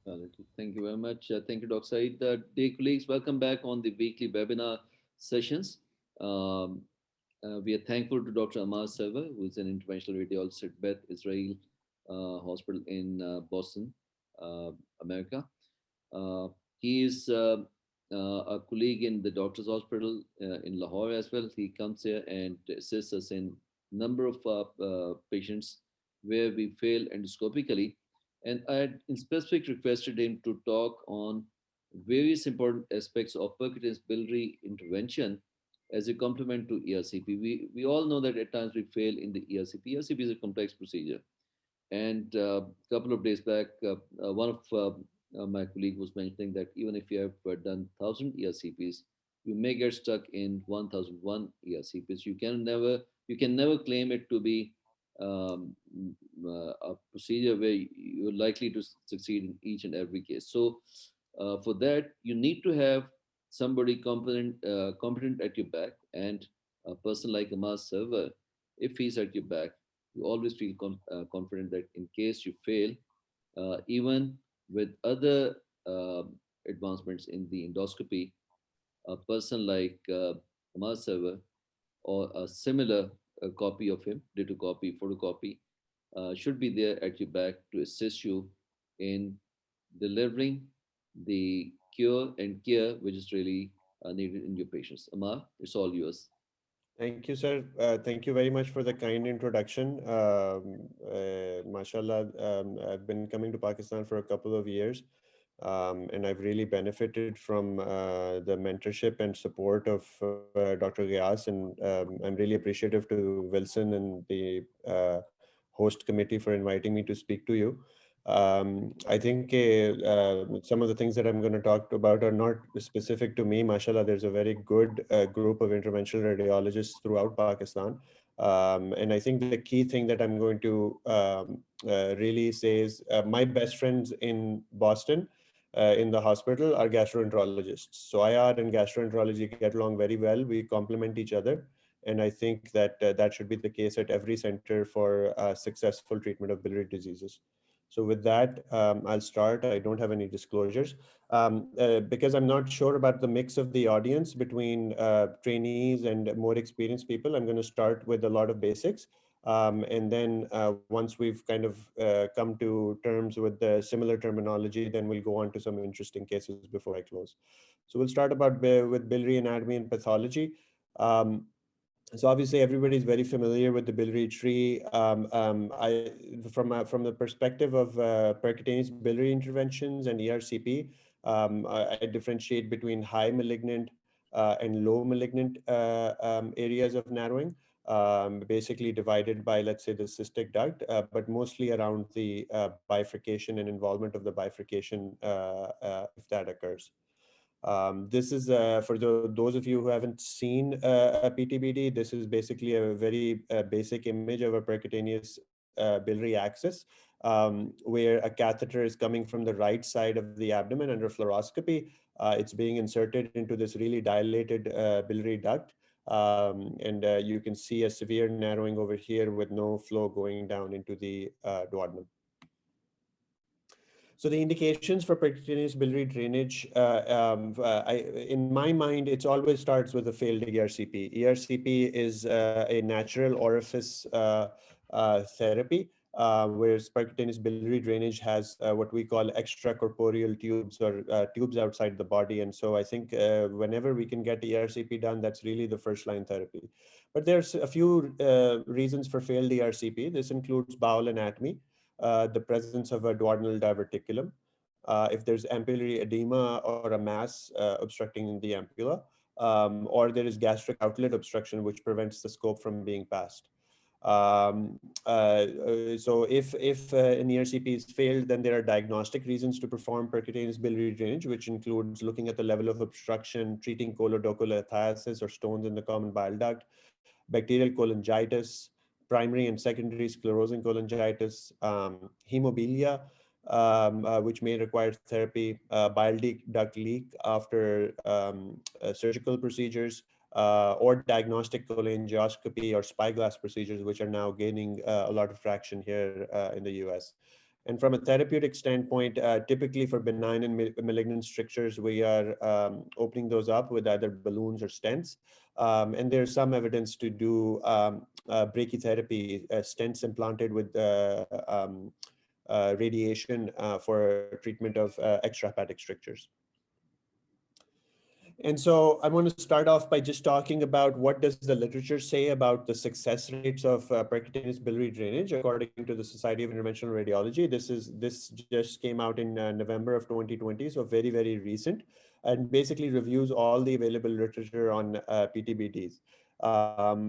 Thank you very much. Thank you, Dr. Said. Dear colleagues, welcome back on the weekly webinar sessions. Um, we are thankful to Dr. Ammar Sarwar, who is an interventional radiologist at Beth Israel Hospital in Boston, uh, America. Uh, he is a colleague in the doctor's hospital in Lahore as well. He comes here and assists us in number of patients where we fail endoscopically. And I had in specific requested him to talk on various important aspects of percutaneous biliary intervention as a complement to ERCP. We all know that at times we fail in the ERCP. ERCP is a complex procedure, and a couple of days back, one of my colleague was mentioning that even if you have done 1,000 ERCPs, you may get stuck in 1,001 ERCPs. You can never claim it to be a procedure where you're likely to succeed in each and every case. So for that, you need to have somebody competent at your back, and a person like Ammar Sarwar, if he's at your back, you always feel confident that in case you fail, even with other advancements in the endoscopy, a person like Ammar Sarwar or a similar copy of him, ditto copy, photocopy, should be there at your back to assist you in delivering the cure and care which is really needed in your patients. Ammar, it's all yours. Thank you, sir. Thank you very much for the kind introduction. Mashallah, I've been coming to Pakistan for a couple of years, and I've really benefited from the mentorship and support of Dr. Ghyas, and I'm really appreciative to Wilson and the host committee for inviting me to speak to you. I think some of the things that I'm going to talk about are not specific to me. Mashallah, there's a very good group of interventional radiologists throughout Pakistan. And I think the key thing that I'm going to really say is my best friends in Boston in the hospital are gastroenterologists. So IR and gastroenterology get along very well. We complement each other. And I think that that should be the case at every center for successful treatment of biliary diseases. So with that, I'll start. I don't have any disclosures because I'm not sure about the mix of the audience between trainees and more experienced people. I'm going to start with a lot of basics. And then once we've kind of come to terms with the similar terminology, then we'll go on to some interesting cases before I close. So we'll start with biliary anatomy and pathology. Um, so obviously everybody is very familiar with the biliary tree. From the perspective of percutaneous biliary interventions and ERCP, I differentiate between high malignant and low malignant areas of narrowing, basically divided by, let's say, the cystic duct, but mostly around the bifurcation and involvement of the bifurcation if that occurs. This is for those of you who haven't seen a PTBD. This is basically a very basic image of a percutaneous biliary axis, where a catheter is coming from the right side of the abdomen under fluoroscopy. It's being inserted into this really dilated biliary duct. And you can see a severe narrowing over here with no flow going down into the duodenum. So the indications for percutaneous biliary drainage, in my mind, it always starts with a failed ERCP. ERCP is a natural orifice therapy, whereas percutaneous biliary drainage has what we call extracorporeal tubes or tubes outside the body. And so I think whenever we can get ERCP done, that's really the first line therapy. But there's a few reasons for failed ERCP. This includes bowel anatomy, the presence of a duodenal diverticulum, if there's ampullary edema or a mass obstructing the ampulla, or there is gastric outlet obstruction, which prevents the scope from being passed. So if an ERCP is failed, then there are diagnostic reasons to perform percutaneous biliary drainage, which includes looking at the level of obstruction, treating colodocolithiasis or stones in the common bile duct, bacterial cholangitis, primary and secondary sclerosing cholangitis, hemophilia, which may require therapy, bile duct leak after surgical procedures, or diagnostic cholangioscopy or spyglass procedures, which are now gaining a lot of traction here in the US. And from a therapeutic standpoint, typically for benign and malignant strictures, we are opening those up with either balloons or stents. And there's some evidence to do brachytherapy, stents implanted with radiation for treatment of extrahepatic strictures. And so I want to start off by just talking about what does the literature say about the success rates of percutaneous biliary drainage according to the Society of Interventional Radiology. This just came out in November of 2020, so very recent, and basically reviews all the available literature on PTBDs.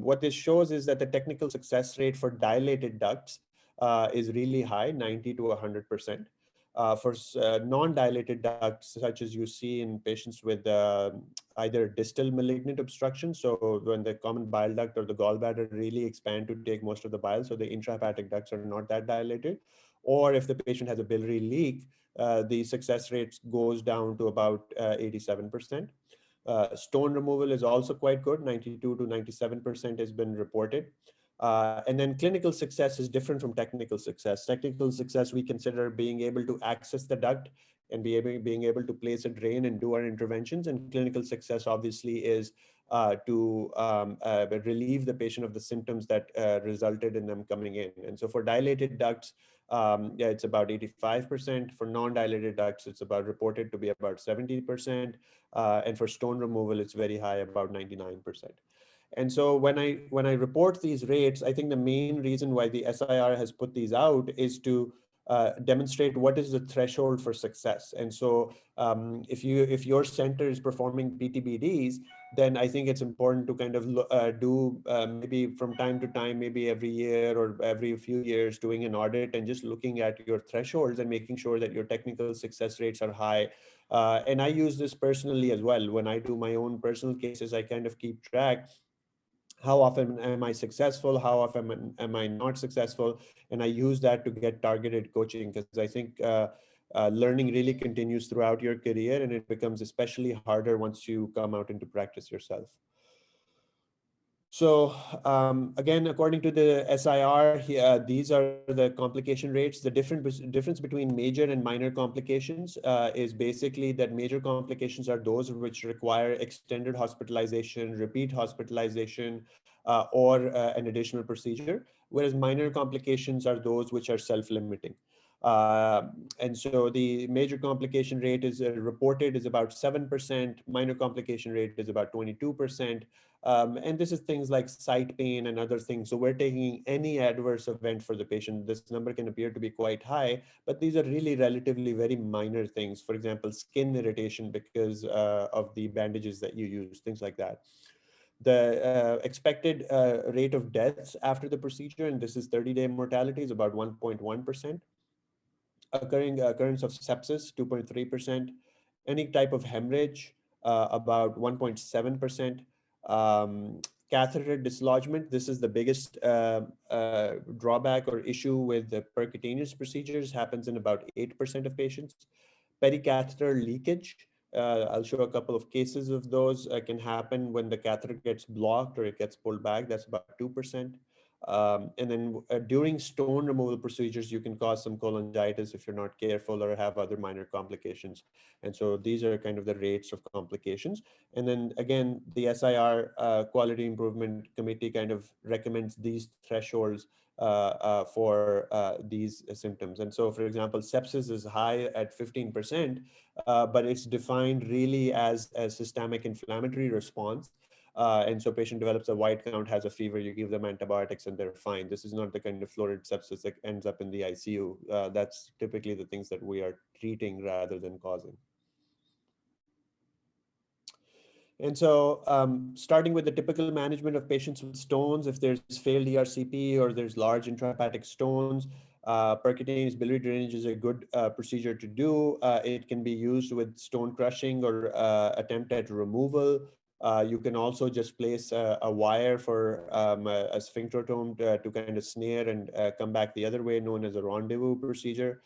What this shows is that the technical success rate for dilated ducts is really high, 90 to 100%. For non-dilated ducts, such as you see in patients with either distal malignant obstruction, so when the common bile duct or the gallbladder really expand to take most of the bile, so the intrahepatic ducts are not that dilated, or if the patient has a biliary leak, the success rate goes down to about 87%. Stone removal is also quite good, 92 to 97% has been reported. And then clinical success is different from technical success. Technical success, we consider being able to access the duct and being able to place a drain and do our interventions. And clinical success obviously is to relieve the patient of the symptoms that resulted in them coming in. And so for dilated ducts, yeah, it's about 85%. For non-dilated ducts, it's about reported to be about 70%. And for stone removal, it's very high, about 99%. And so when I report these rates, I think the main reason why the SIR has put these out is to demonstrate what is the threshold for success. And so if your center is performing PTBDs, then I think it's important to kind of do maybe from time to time, maybe every year or every few years, doing an audit and just looking at your thresholds and making sure that your technical success rates are high. And I use this personally as well. When I do my own personal cases, I kind of keep track how often am I successful, how often am I not successful, and I use that to get targeted coaching, because I think learning really continues throughout your career, and it becomes especially harder once you come out into practice yourself. So again, according to the SIR, these are the complication rates. The difference between major and minor complications is basically that major complications are those which require extended hospitalization, repeat hospitalization, or an additional procedure, whereas minor complications are those which are self-limiting. And so the major complication rate is reported is about 7%, minor complication rate is about 22%. And this is things like site pain and other things. So we're taking any adverse event for the patient. This number can appear to be quite high, but these are really relatively very minor things. For example, skin irritation because of the bandages that you use, things like that. The expected rate of deaths after the procedure, and this is 30-day mortality, is about 1.1%. Occurrence of sepsis, 2.3%. Any type of hemorrhage, about 1.7%. Catheter dislodgement, this is the biggest drawback or issue with the percutaneous procedures, happens in about 8% of patients. Pericatheter leakage, I'll show a couple of cases of those, can happen when the catheter gets blocked or it gets pulled back, that's about 2%. And then during stone removal procedures, you can cause some cholangitis if you're not careful or have other minor complications. And so these are kind of the rates of complications. And then again, the SIR Quality Improvement Committee kind of recommends these thresholds for these symptoms. And so, for example, sepsis is high at 15%, but it's defined really as a systemic inflammatory response. And so patient develops a white count, has a fever, you give them antibiotics and they're fine. This is not the kind of florid sepsis that ends up in the ICU. That's typically the things that we are treating rather than causing. And so starting with the typical management of patients with stones, if there's failed ERCP or there's large intrahepatic stones, percutaneous biliary drainage is a good procedure to do. It can be used with stone crushing or attempt at removal. You can also just place a wire for a sphincterotome to kind of snare and come back the other way, known as a rendezvous procedure.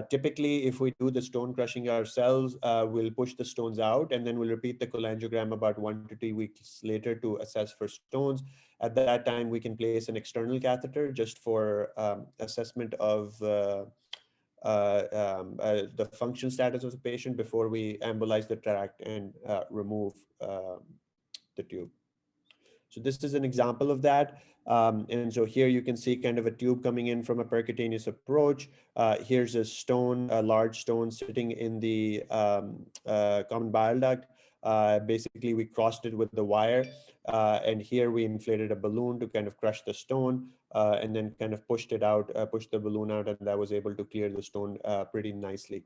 Typically, if we do the stone crushing ourselves, we'll push the stones out and then we'll repeat the cholangiogram about 1 to 2 weeks later to assess for stones. At that time, we can place an external catheter just for assessment of the function status of the patient before we embolize the tract and remove the tube. So this is an example of that. And so here you can see kind of a tube coming in from a percutaneous approach. Here's a stone, a large stone sitting in the common bile duct. Basically, we crossed it with the wire. And here we inflated a balloon to kind of crush the stone and then kind of pushed it out, pushed the balloon out, and that was able to clear the stone pretty nicely.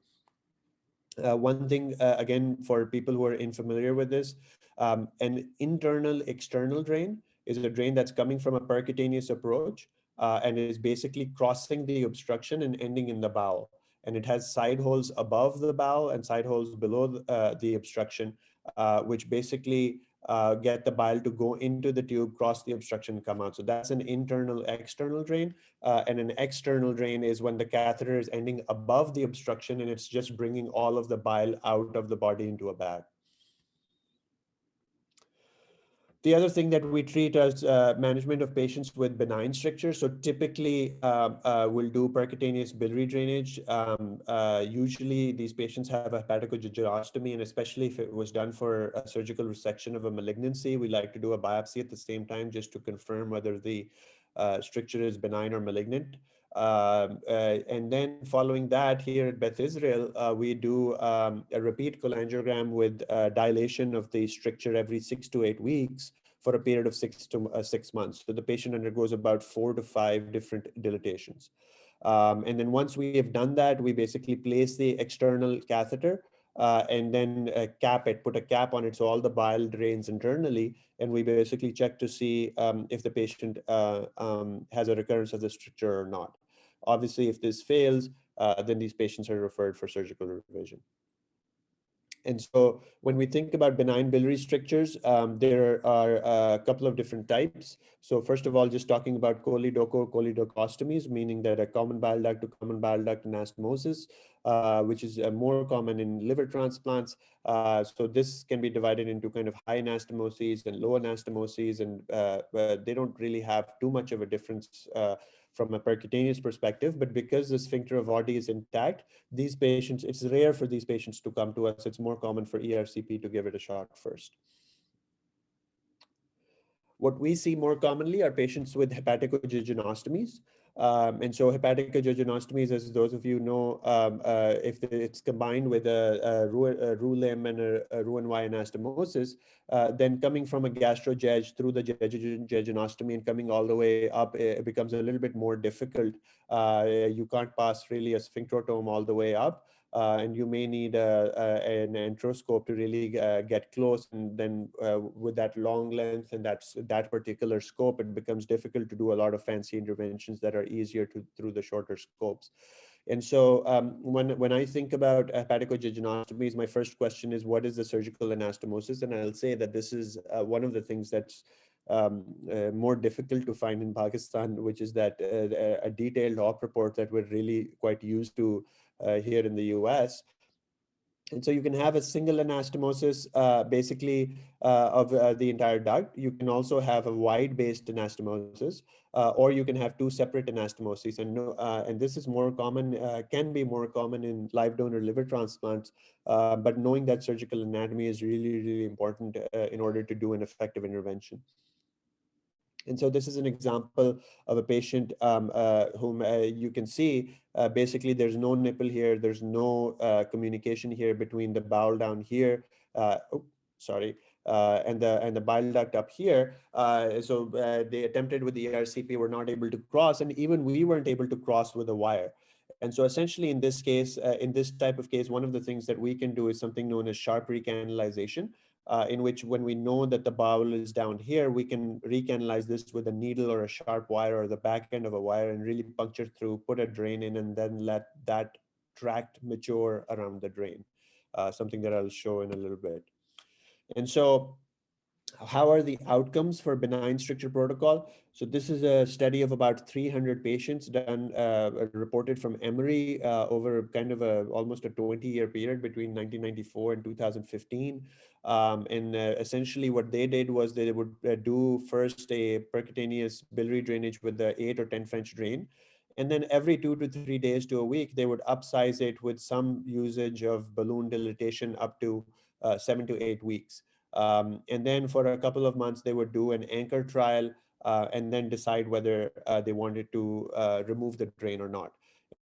One thing, again, for people who are unfamiliar with this, an internal external drain is a drain that's coming from a percutaneous approach and is basically crossing the obstruction and ending in the bowel. And it has side holes above the bowel and side holes below the obstruction, which basically get the bile to go into the tube, cross the obstruction, and come out. So that's an internal external drain. And an external drain is when the catheter is ending above the obstruction and it's just bringing all of the bile out of the body into a bag. The other thing that we treat as management of patients with benign strictures. So typically we'll do percutaneous biliary drainage. Usually these patients have a hepatocoagulopathy, and especially if it was done for a surgical resection of a malignancy, we like to do a biopsy at the same time just to confirm whether the stricture is benign or malignant. And then following that, here at Beth Israel, we do a repeat cholangiogram with dilation of the stricture every 6 to 8 weeks for a period of 6 months. So the patient undergoes about 4 to 5 different dilatations. And then once we have done that, we basically place the external catheter and then cap it, put a cap on it so all the bile drains internally. And we basically check to see if the patient has a recurrence of the stricture or not. Obviously, if this fails, then these patients are referred for surgical revision. And so when we think about benign biliary strictures, there are a couple of different types. So first of all, just talking about choledochostomies, meaning that a common bile duct to common bile duct anastomosis, which is more common in liver transplants. So this can be divided into kind of high anastomoses and low anastomoses, and they don't really have too much of a difference from a percutaneous perspective. But because the sphincter of Oddi is intact, these patients, it's rare for these patients to come to us. It's more common for ERCP to give it a shot first. What we see more commonly are patients with hepaticojejunostomies. And so hepaticojejunostomies, as those of you know, if it's combined with a Roux-Lim and a Roux-en-Y anastomosis, then coming from a gastrojej through the jejunostomy and coming all the way up, it becomes a little bit more difficult. You can't pass really a sphincterotome all the way up. And you may need an enteroscope to really get close. And then with that long length and that particular scope, it becomes difficult to do a lot of fancy interventions that are easier through the shorter scopes. And so when I think about hepaticojejunostomies, my first question is, what is the surgical anastomosis? And I'll say that this is one of the things that's more difficult to find in Pakistan, which is that a detailed op report that we're really quite used to here in the US. And so you can have a single anastomosis basically of the entire duct. You can also have a wide-based anastomosis, or you can have two separate anastomoses. And this is more common, can be more common in live donor liver transplants. But knowing that surgical anatomy is really, really important in order to do an effective intervention. And so this is an example of a patient whom you can see basically there's no nipple here, there's no communication here between the bowel down here, oh, sorry, and the bile duct up here. So they attempted with the ERCP, were not able to cross, and even we weren't able to cross with a wire. And so essentially in this case, in this type of case, one of the things that we can do is something known as sharp recanalization, in which when we know that the bowel is down here, we can recanalize this with a needle or a sharp wire or the back end of a wire and really puncture through, put a drain in, and then let that tract mature around the drain, something that I'll show in a little bit. And so how are the outcomes for benign stricture protocol? So this is a study of about 300 patients done, reported from Emory over kind of almost a 20-year period between 1994 and 2015. And essentially what they did was they would do first a percutaneous biliary drainage with the 8 or 10 French drain. And then every 2 to 3 days to a week, they would upsize it with some usage of balloon dilatation up to 7 to 8 weeks. And then for a couple of months, they would do an anchor trial and then decide whether they wanted to remove the drain or not.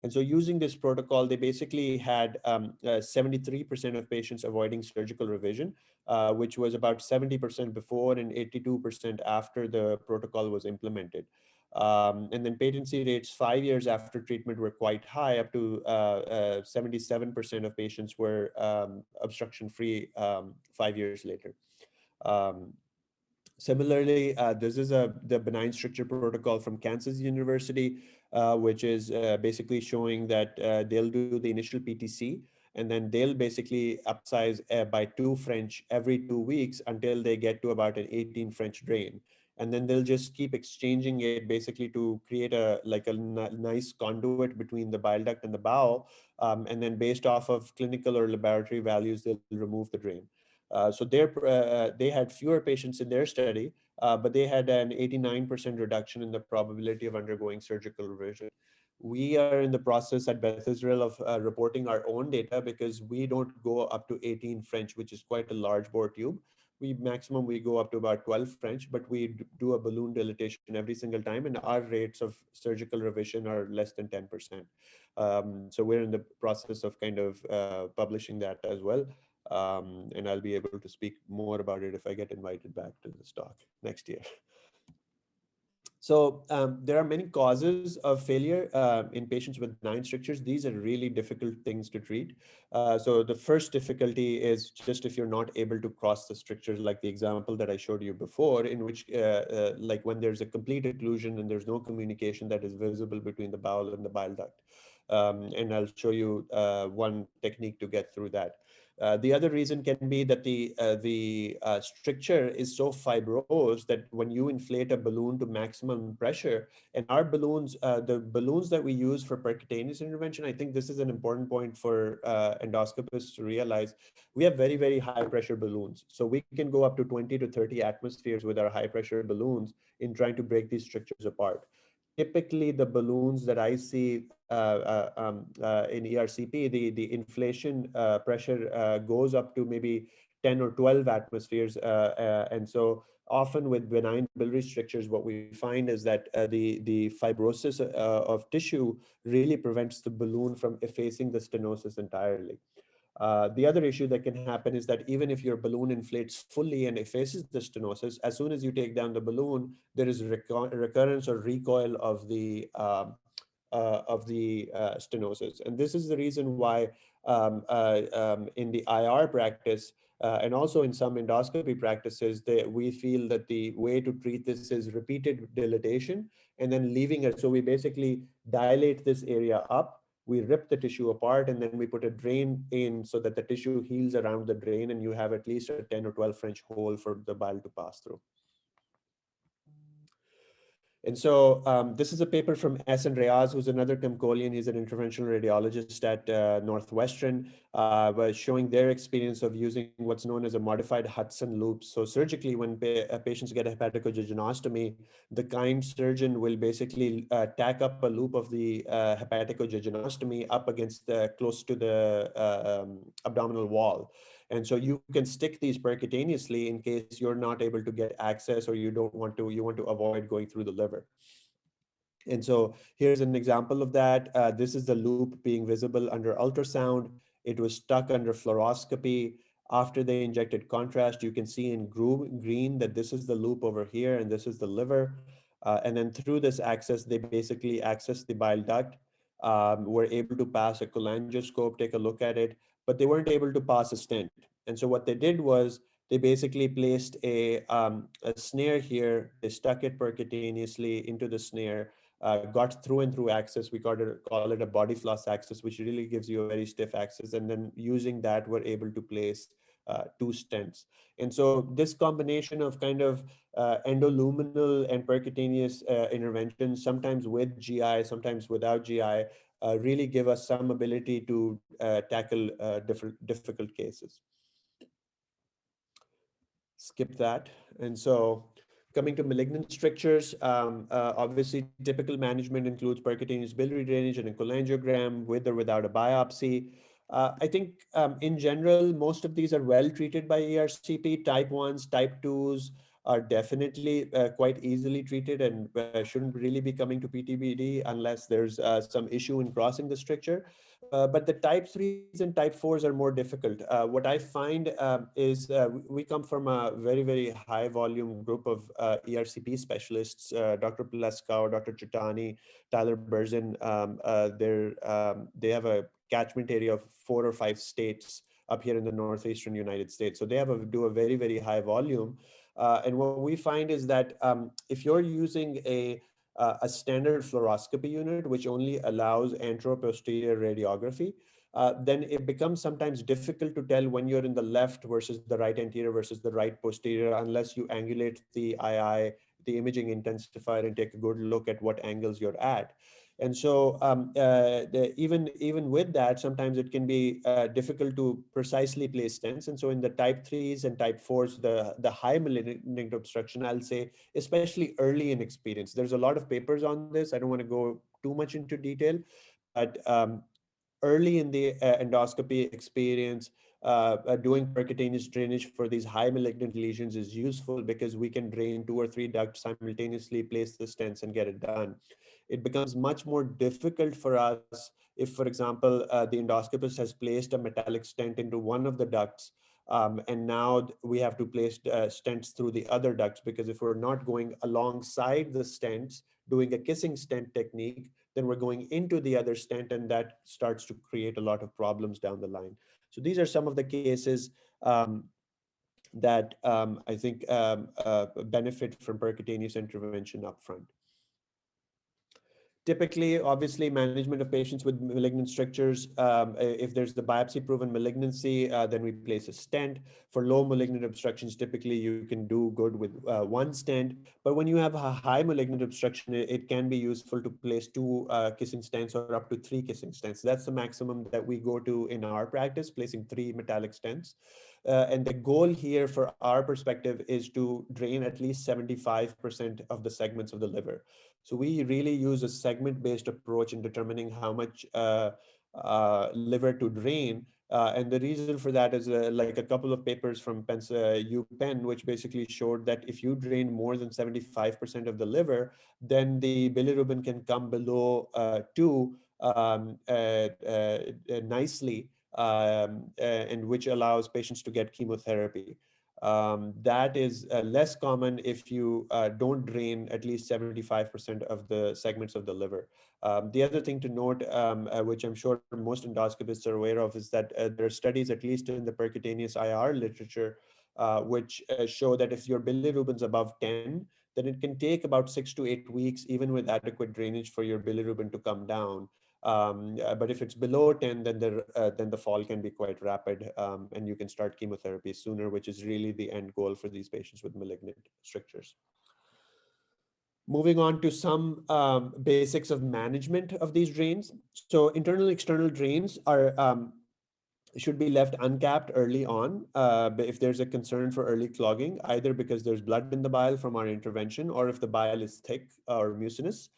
And so using this protocol, they basically had 73% of patients avoiding surgical revision, which was about 70% before and 82% after the protocol was implemented. And then patency rates 5 years after treatment were quite high, up to 77% of patients were obstruction free 5 years later. Um, Similarly, this is the benign stricture protocol from Kansas University, which is basically showing that they'll do the initial PTC, and then they'll basically upsize by 2 French every 2 weeks until they get to about an 18 French drain. And then they'll just keep exchanging it basically to create a nice conduit between the bile duct and the bowel. And then based off of clinical or laboratory values, they'll remove the drain. They had fewer patients in their study, but they had an 89% reduction in the probability of undergoing surgical revision. We are in the process at Beth Israel of reporting our own data because we don't go up to 18 French, which is quite a large bore tube. We go up to about 12 French, but we do a balloon dilatation every single time, and our rates of surgical revision are less than 10%. So we're in the process of kind of publishing that as well. And I'll be able to speak more about it if I get invited back to this talk next year. So there are many causes of failure in patients with benign strictures. These are really difficult things to treat. So the first difficulty is just if you're not able to cross the strictures, like the example that I showed you before, in which like when there's a complete occlusion and there's no communication that is visible between the bowel and the bile duct. And I'll show you one technique to get through that. The other reason can be that the stricture is so fibrosed that when you inflate a balloon to maximum pressure, and our balloons, the balloons that we use for percutaneous intervention, I think this is an important point for endoscopists to realize. We have very, very high pressure balloons. So we can go up to 20 to 30 atmospheres with our high pressure balloons in trying to break these strictures apart. Typically, the balloons that I see in ERCP, the inflation pressure goes up to maybe 10 or 12 atmospheres. And so often with benign biliary strictures, what we find is that the fibrosis of tissue really prevents the balloon from effacing the stenosis entirely. The other issue that can happen is that even if your balloon inflates fully and effaces the stenosis, as soon as you take down the balloon, there is recurrence or recoil of the stenosis. And this is the reason why in the IR practice and also in some endoscopy practices, we feel that the way to treat this is repeated dilatation and then leaving it. So we basically dilate this area up, we rip the tissue apart, and then we put a drain in so that the tissue heals around the drain and you have at least a 10 or 12 French hole for the bile to pass through. And so this is a paper from S. and Reyes, who's another Comcolian. He's an interventional radiologist at Northwestern, was showing their experience of using what's known as a modified Hudson loop. So surgically, when patients get a hepatococcygeostomy, the kind surgeon will basically tack up a loop of the hepatococcygeostomy up against close to the abdominal wall. And so you can stick these percutaneously in case you're not able to get access or you want to avoid going through the liver. And so here's an example of that. This is the loop being visible under ultrasound. It was stuck under fluoroscopy. After they injected contrast, you can see in green that this is the loop over here and this is the liver. And then through this access, they basically access the bile duct, were able to pass a cholangioscope, take a look at it, but they weren't able to pass a stent. And so what they did was they basically placed a snare here. They stuck it percutaneously into the snare, got through and through access. We call it a body floss access, which really gives you a very stiff access. And then using that, we're able to place 2 stents. And so this combination of kind of endoluminal and percutaneous interventions, sometimes with GI, sometimes without GI, really give us some ability to tackle difficult cases. Skip that. And so Coming to malignant strictures, obviously typical management includes percutaneous biliary drainage and a cholangiogram with or without a biopsy. I think in general, most of these are well treated by ERCP. Type 1s, type 2s are definitely quite easily treated and shouldn't really be coming to PTBD unless there's some issue in crossing the stricture. But the type 3s and type 4s are more difficult. What I find is we come from a very, very high volume group of ERCP specialists, Dr. Pleskow, Dr. Chitani, Tyler Berzin. They have a catchment area of 4 or 5 states up here in the northeastern United States. So they do a very, very high volume. And what we find is that if you're using a standard fluoroscopy unit, which only allows anteroposterior radiography, then it becomes sometimes difficult to tell when you're in the left versus the right anterior versus the right posterior, unless you angulate the II, the imaging intensifier, and take a good look at what angles you're at. And so even with that, sometimes it can be difficult to precisely place stents. And so in the type 3s and type 4s, the high malignant obstruction, I'll say, especially early in experience. There's a lot of papers on this. I don't want to go too much into detail, but early in the endoscopy experience, doing percutaneous drainage for these high malignant lesions is useful because we can drain 2 or 3 ducts simultaneously, place the stents, and get it done. It becomes much more difficult for us if, for example, the endoscopist has placed a metallic stent into one of the ducts, and now we have to place stents through the other ducts, because if we're not going alongside the stents, doing a kissing stent technique, then we're going into the other stent, and that starts to create a lot of problems down the line. So these are some of the cases that I think benefit from percutaneous intervention upfront. Typically, obviously, management of patients with malignant strictures, if there's the biopsy proven malignancy, then we place a stent. For low malignant obstructions, typically you can do good with one stent. But when you have a high malignant obstruction, it can be useful to place 2 kissing stents or up to 3 kissing stents. That's the maximum that we go to in our practice, placing 3 metallic stents. And the goal here for our perspective is to drain at least 75% of the segments of the liver. So we really use a segment-based approach in determining how much liver to drain. And the reason for that is like a couple of papers from UPenn, which basically showed that if you drain more than 75% of the liver, then the bilirubin can come below 2 nicely, and which allows patients to get chemotherapy. That is less common if you don't drain at least 75% of the segments of the liver. The other thing to note, which I'm sure most endoscopists are aware of, is that there are studies, at least in the percutaneous IR literature, which show that if your bilirubin's above 10, then it can take about 6 to 8 weeks, even with adequate drainage, for your bilirubin to come down. But if it's below 10, then the fall can be quite rapid, and you can start chemotherapy sooner, which is really the end goal for these patients with malignant strictures. Moving on to some basics of management of these drains. So internal external drains are should be left uncapped early on if there's a concern for early clogging, either because there's blood in the bile from our intervention or if the bile is thick or mucinous.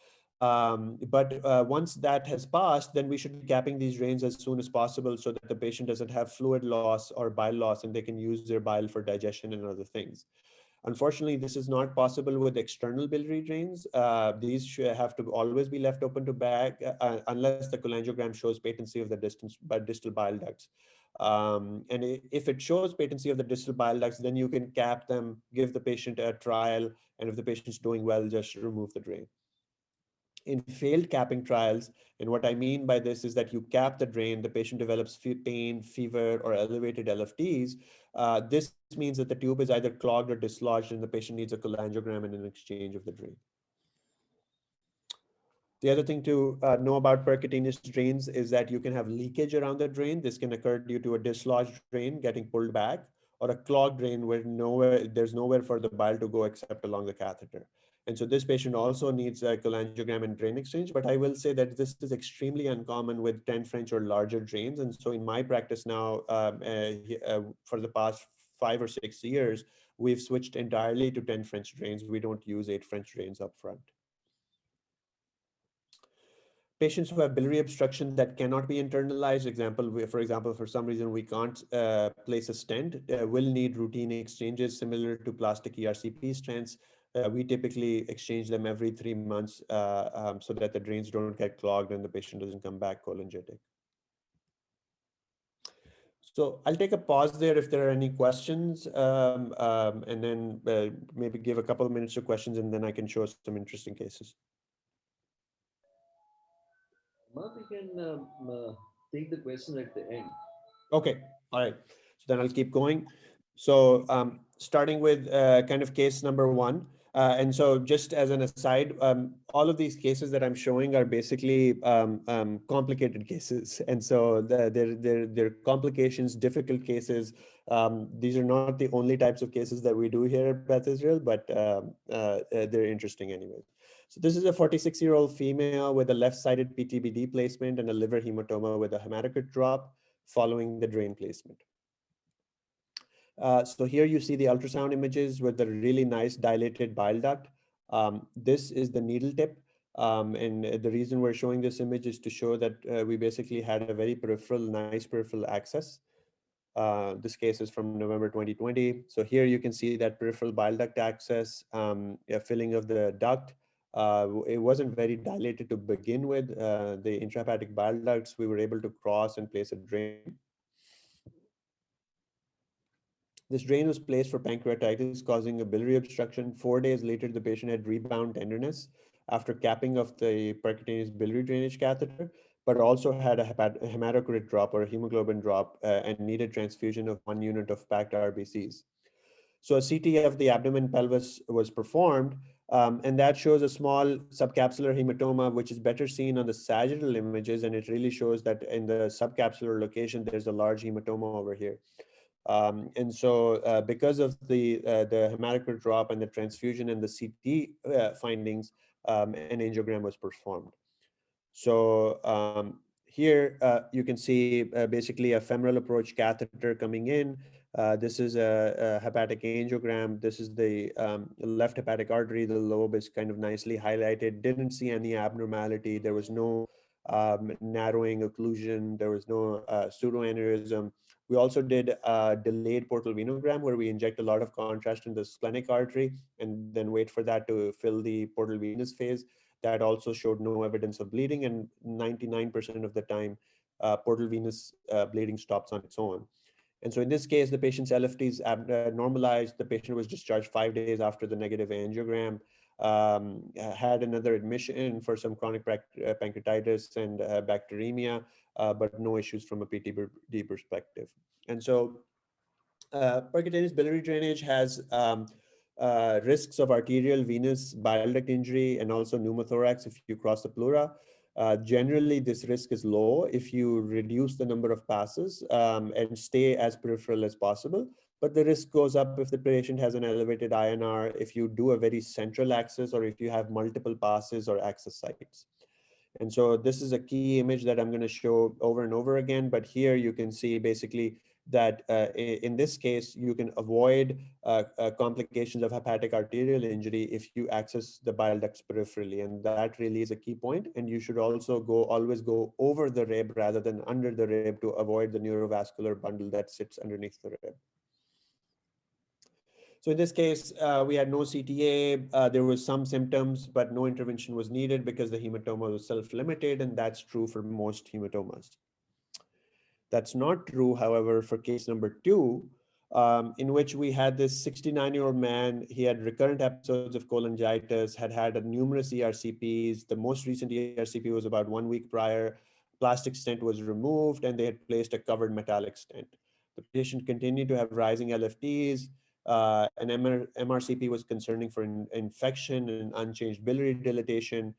But once that has passed, then we should be capping these drains as soon as possible so that the patient doesn't have fluid loss or bile loss, and they can use their bile for digestion and other things. Unfortunately, this is not possible with external biliary drains. These have to always be left open to bag unless the cholangiogram shows patency of the distal bile ducts. And if it shows patency of the distal bile ducts, then you can cap them, give the patient a trial, and if the patient's doing well, just remove the drain. In failed capping trials, and what I mean by this is that you cap the drain, the patient develops pain, fever, or elevated LFTs. This means that the tube is either clogged or dislodged, and the patient needs a cholangiogram and an exchange of the drain. The other thing to know about percutaneous drains is that you can have leakage around the drain. This can occur due to a dislodged drain getting pulled back, or a clogged drain where there's nowhere for the bile to go except along the catheter. And so this patient also needs a cholangiogram and drain exchange, but I will say that this is extremely uncommon with 10 French or larger drains. And so in my practice now, for the past 5 or 6 years, we've switched entirely to 10 French drains. We don't use 8 French drains up front. Patients who have biliary obstruction that cannot be internalized, for example, for some reason we can't place a stent, will need routine exchanges similar to plastic ERCP stents. We typically exchange them every 3 months so that the drains don't get clogged and the patient doesn't come back cholangitic. So I'll take a pause there if there are any questions, and then maybe give a couple of minutes to questions, and then I can show some interesting cases. Mark, we can take the question at the end. Okay, all right. So then I'll keep going. So starting with kind of case number one. And so just as an aside, all of these cases that I'm showing are basically complicated cases. And so they're complications, difficult cases. These are not the only types of cases that we do here at Beth Israel, but they're interesting anyways. So this is a 46-year-old female with a left-sided PTBD placement and a liver hematoma with a hematocrit drop following the drain placement. So here you see the ultrasound images with the really nice dilated bile duct. This is the needle tip. And the reason we're showing this image is to show that we basically had a very nice peripheral access. This case is from November 2020. So here you can see that peripheral bile duct access, filling of the duct. It wasn't very dilated to begin with. The intrahepatic bile ducts, we were able to cross and place a drain. This drain was placed for pancreatitis, causing a biliary obstruction. 4 days later, the patient had rebound tenderness after capping of the percutaneous biliary drainage catheter, but also had a hematocrit drop or a hemoglobin drop and needed transfusion of 1 unit of packed RBCs. So a CT of the abdomen pelvis was performed, and that shows a small subcapsular hematoma, which is better seen on the sagittal images, and it really shows that in the subcapsular location, there's a large hematoma over here. And so because of the hematocrit drop and the transfusion and the CT findings, an angiogram was performed. So here you can see basically a femoral approach catheter coming in. This is a hepatic angiogram. This is the left hepatic artery. The lobe is kind of nicely highlighted. Didn't see any abnormality. There was no narrowing occlusion. There was no pseudoaneurysm. We also did a delayed portal venogram where we inject a lot of contrast in the splenic artery and then wait for that to fill the portal venous phase. That also showed no evidence of bleeding, and 99% of the time, portal venous bleeding stops on its own. And so in this case, the patient's LFTs normalized. The patient was discharged 5 days after the negative angiogram, had another admission for some chronic pancreatitis and bacteremia, but no issues from a PTBD perspective. And so percutaneous biliary drainage has risks of arterial venous bile duct injury and also pneumothorax if you cross the pleura. Generally, this risk is low if you reduce the number of passes and stay as peripheral as possible. But the risk goes up if the patient has an elevated INR, if you do a very central access, or if you have multiple passes or access sites. And so this is a key image that I'm going to show over and over again. But here you can see basically that in this case, you can avoid complications of hepatic arterial injury if you access the bile ducts peripherally. And that really is a key point. And you should also always go over the rib rather than under the rib to avoid the neurovascular bundle that sits underneath the rib. So in this case, we had no CTA. There was some symptoms, but no intervention was needed because the hematoma was self-limited, and that's true for most hematomas. That's not true, however, for case number two, in which we had this 69-year-old man. He had recurrent episodes of cholangitis, had had numerous ERCPs. The most recent ERCP was about 1 week prior. Plastic stent was removed, and they had placed a covered metallic stent. The patient continued to have rising LFTs. An MRCP was concerning for infection and unchanged biliary dilatation,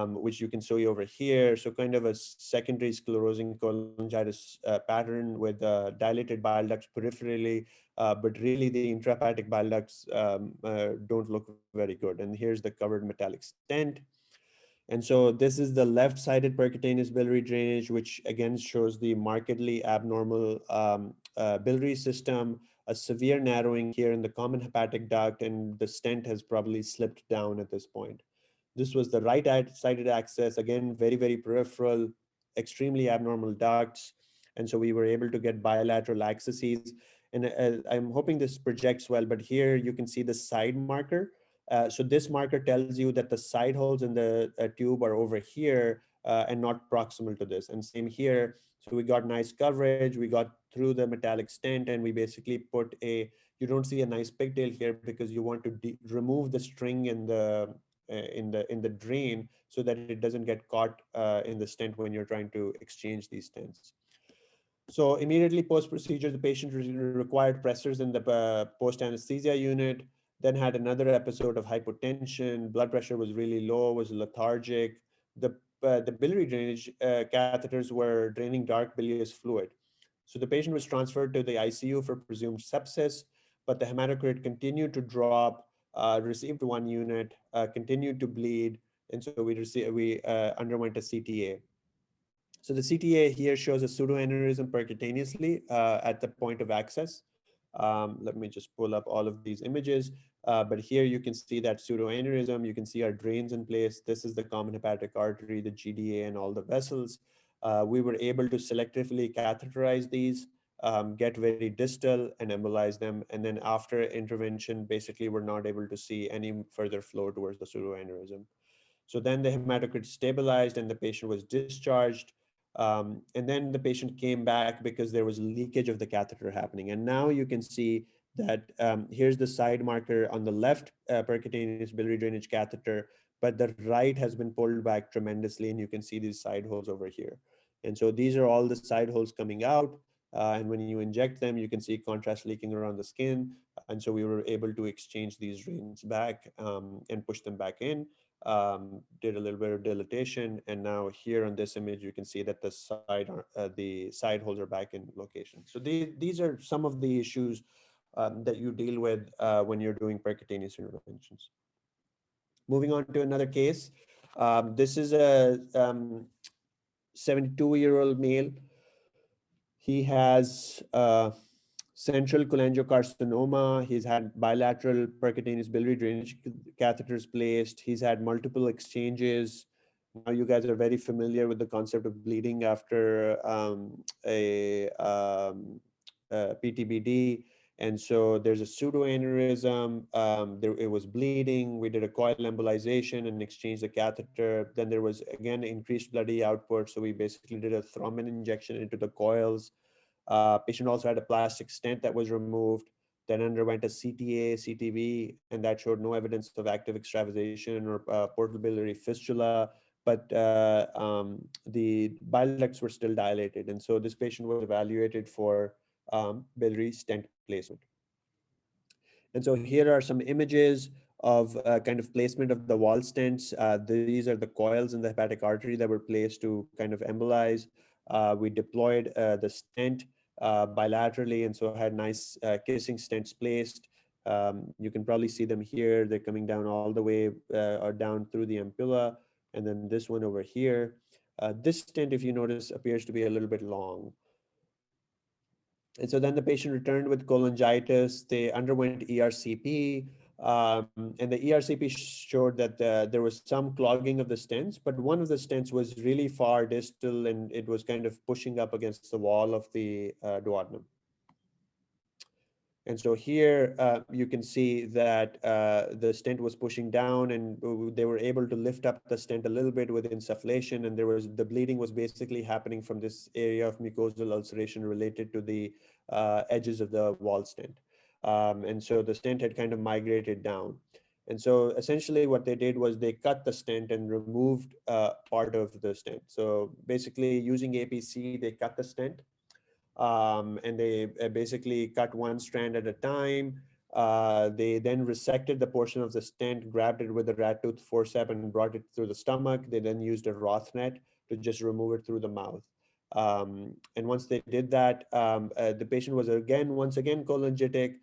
which you can see over here. So kind of a secondary sclerosing cholangitis pattern with dilated bile ducts peripherally, but really the intrahepatic bile ducts don't look very good. And here's the covered metallic stent. And so this is the left-sided percutaneous biliary drainage, which again shows the markedly abnormal biliary system. a severe narrowing here in the common hepatic duct, and the stent has probably slipped down at this point. This was the right-sided access, again, very, very peripheral, extremely abnormal ducts. And so we were able to get bilateral accesses. And I'm hoping this projects well, but here you can see the side marker. So this marker tells you that the side holes in the tube are over here and not proximal to this. And same here. So we got nice coverage. We got through the metallic stent, and we basically put you don't see a nice pigtail here because you want to remove the string in the drain so that it doesn't get caught in the stent when you're trying to exchange these stents. So immediately post-procedure, the patient required pressors in the post-anesthesia unit, then had another episode of hypotension, blood pressure was really low, was lethargic. The biliary drainage catheters were draining dark bilious fluid. So the patient was transferred to the ICU for presumed sepsis, but the hematocrit continued to drop, received 1 unit, continued to bleed, and so we underwent a CTA. So the CTA here shows a pseudoaneurysm percutaneously at the point of access. Let me just pull up all of these images. But here you can see that pseudoaneurysm. You can see our drains in place. This is the common hepatic artery, the GDA, and all the vessels. We were able to selectively catheterize these, get very distal, and embolize them. And then after intervention, basically, we're not able to see any further flow towards the pseudoaneurysm. So then the hematocrit stabilized and the patient was discharged. And then the patient came back because there was leakage of the catheter happening. And now you can see that here's the side marker on the left, percutaneous biliary drainage catheter, but the right has been pulled back tremendously, and you can see these side holes over here. And so these are all the side holes coming out. And when you inject them, you can see contrast leaking around the skin. And so we were able to exchange these drains back and push them back in, did a little bit of dilatation, and now here on this image you can see that the side holes are back in location. So these are some of the issues that you deal with when you're doing percutaneous interventions. Moving on to another case. This is a 72-year-old male. He has central cholangiocarcinoma. He's had bilateral percutaneous biliary drainage catheters placed. He's had multiple exchanges. Now you guys are very familiar with the concept of bleeding after a PTBD. And so there's a pseudoaneurysm. It was bleeding. We did a coil embolization and exchanged the catheter. Then there was, again, increased bloody output. So we basically did a thrombin injection into the coils. Patient also had a plastic stent that was removed, then underwent a CTA, CTV, and that showed no evidence of active extravasation or portal biliary fistula, but the bile ducts were still dilated. And so this patient was evaluated for biliary stent placement. And so here are some images of kind of placement of the wall stents. These are the coils in the hepatic artery that were placed to kind of embolize. We deployed the stent bilaterally, and so had nice kissing stents placed. You can probably see them here. They're coming down all the way or down through the ampulla. And then this one over here. This stent, if you notice, appears to be a little bit long. And so then the patient returned with cholangitis. They underwent ERCP, and the ERCP showed that there was some clogging of the stents, but one of the stents was really far distal, and it was kind of pushing up against the wall of the duodenum. And so here you can see that the stent was pushing down, and they were able to lift up the stent a little bit with insufflation, and the bleeding was basically happening from this area of mucosal ulceration related to the edges of the wall stent. And so the stent had kind of migrated down. And so essentially what they did was they cut the stent and removed part of the stent. So basically using APC, they cut the stent, and they basically cut one strand at a time. They then resected the portion of the stent, grabbed it with a rat tooth forceps and brought it through the stomach. They then used a Rothnet to just remove it through the mouth. And once they did that, the patient was once again cholangitic.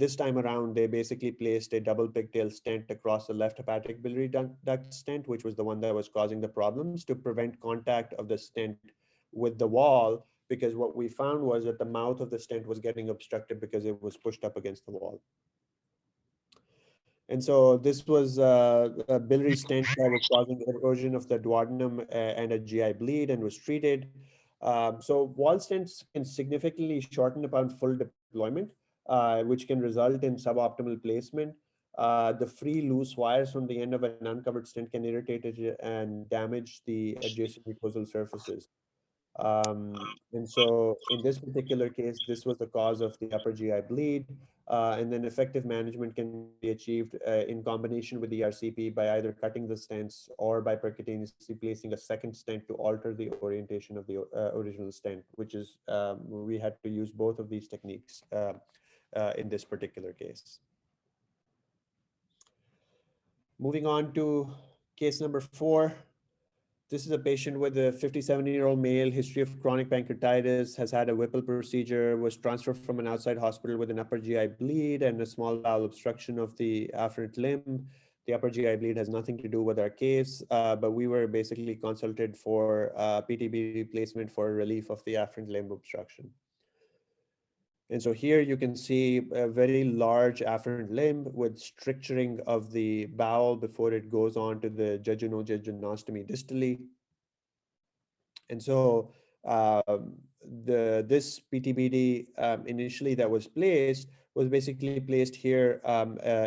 This time around, they basically placed a double pigtail stent across the left hepatic biliary duct stent, which was the one that was causing the problems, to prevent contact of the stent with the wall, because what we found was that the mouth of the stent was getting obstructed because it was pushed up against the wall. And so this was a biliary stent that was causing erosion of the duodenum and a GI bleed and was treated. So wall stents can significantly shorten upon full deployment, which can result in suboptimal placement. The free loose wires from the end of an uncovered stent can irritate it and damage the adjacent mucosal surfaces. And so in this particular case, this was the cause of the upper GI bleed. And then effective management can be achieved in combination with the RCP by either cutting the stents or by percutaneously placing a second stent to alter the orientation of the original stent, which is we had to use both of these techniques in this particular case. Moving on to case number 4. This is a patient with a 57-year-old male, history of chronic pancreatitis, has had a Whipple procedure, was transferred from an outside hospital with an upper GI bleed and a small bowel obstruction of the afferent limb. The upper GI bleed has nothing to do with our case, but we were basically consulted for PTB replacement for relief of the afferent limb obstruction. And so here you can see a very large afferent limb with stricturing of the bowel before it goes on to the jejunojejunostomy distally. And so this PTBD initially that was placed was basically placed here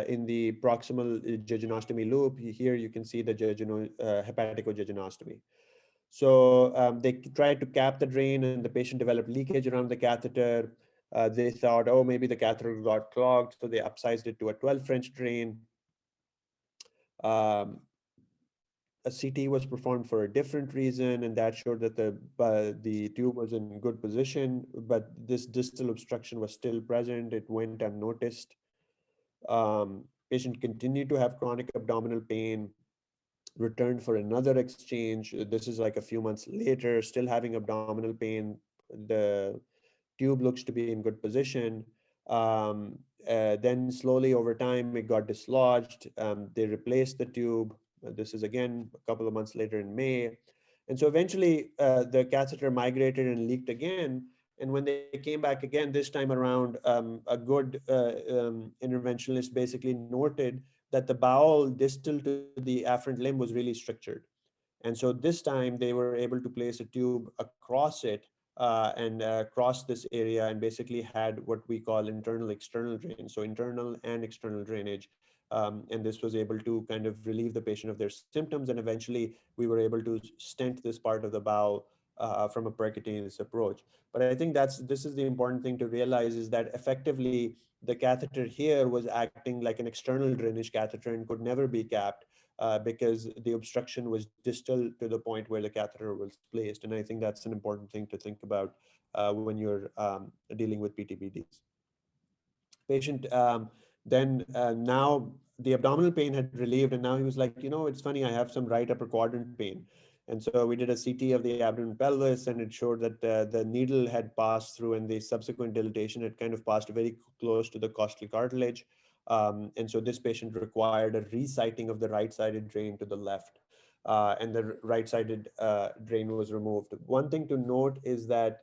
in the proximal jejunostomy loop. Here you can see the hepaticojejunostomy. So they tried to cap the drain and the patient developed leakage around the catheter. They thought, oh, maybe the catheter got clogged, so they upsized it to a 12 French drain. Um, a CT was performed for a different reason, and that showed that the tube was in good position, but this distal obstruction was still present. It went unnoticed. Patient continued to have chronic abdominal pain, returned for another exchange. This is like a few months later, still having abdominal pain. The tube looks to be in good position. Um, then slowly over time, it got dislodged. They replaced the tube. This is again a couple of months later in May. And so eventually the catheter migrated and leaked again. And when they came back again, this time around, a good interventionalist basically noted that the bowel distal to the afferent limb was really strictured. And so this time they were able to place a tube across it and cross this area and basically had what we call internal external drain. So internal and external drainage. And this was able to kind of relieve the patient of their symptoms. And eventually we were able to stent this part of the bowel from a percutaneous approach. But I think this is the important thing to realize is that effectively the catheter here was acting like an external drainage catheter and could never be capped because the obstruction was distal to the point where the catheter was placed. And I think that's an important thing to think about when you're dealing with PTBDs. Patient then now the abdominal pain had relieved, and now he was like, it's funny, I have some right upper quadrant pain. And so we did a CT of the abdomen pelvis, and it showed that the needle had passed through, and the subsequent dilatation had kind of passed very close to the costal cartilage. And so this patient required a resiting of the right-sided drain to the left, and the right-sided drain was removed. One thing to note is that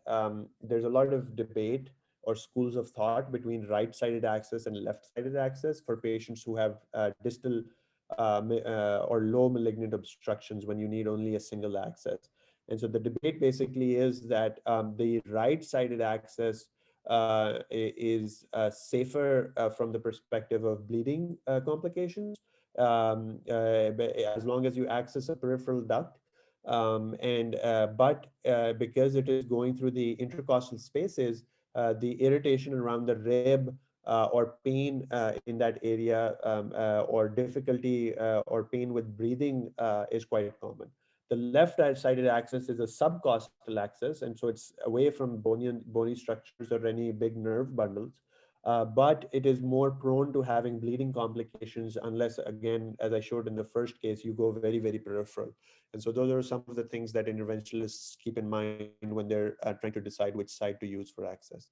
there's a lot of debate or schools of thought between right-sided access and left-sided access for patients who have distal or low malignant obstructions when you need only a single access. And so the debate basically is that the right-sided access is safer from the perspective of bleeding complications, as long as you access a peripheral duct. But because it is going through the intercostal spaces, the irritation around the rib or pain in that area or difficulty or pain with breathing is quite common. The left-sided axis is a subcostal axis, and so it's away from bony structures or any big nerve bundles. But it is more prone to having bleeding complications unless, again, as I showed in the first case, you go very, very peripheral. And so those are some of the things that interventionalists keep in mind when they're trying to decide which side to use for access.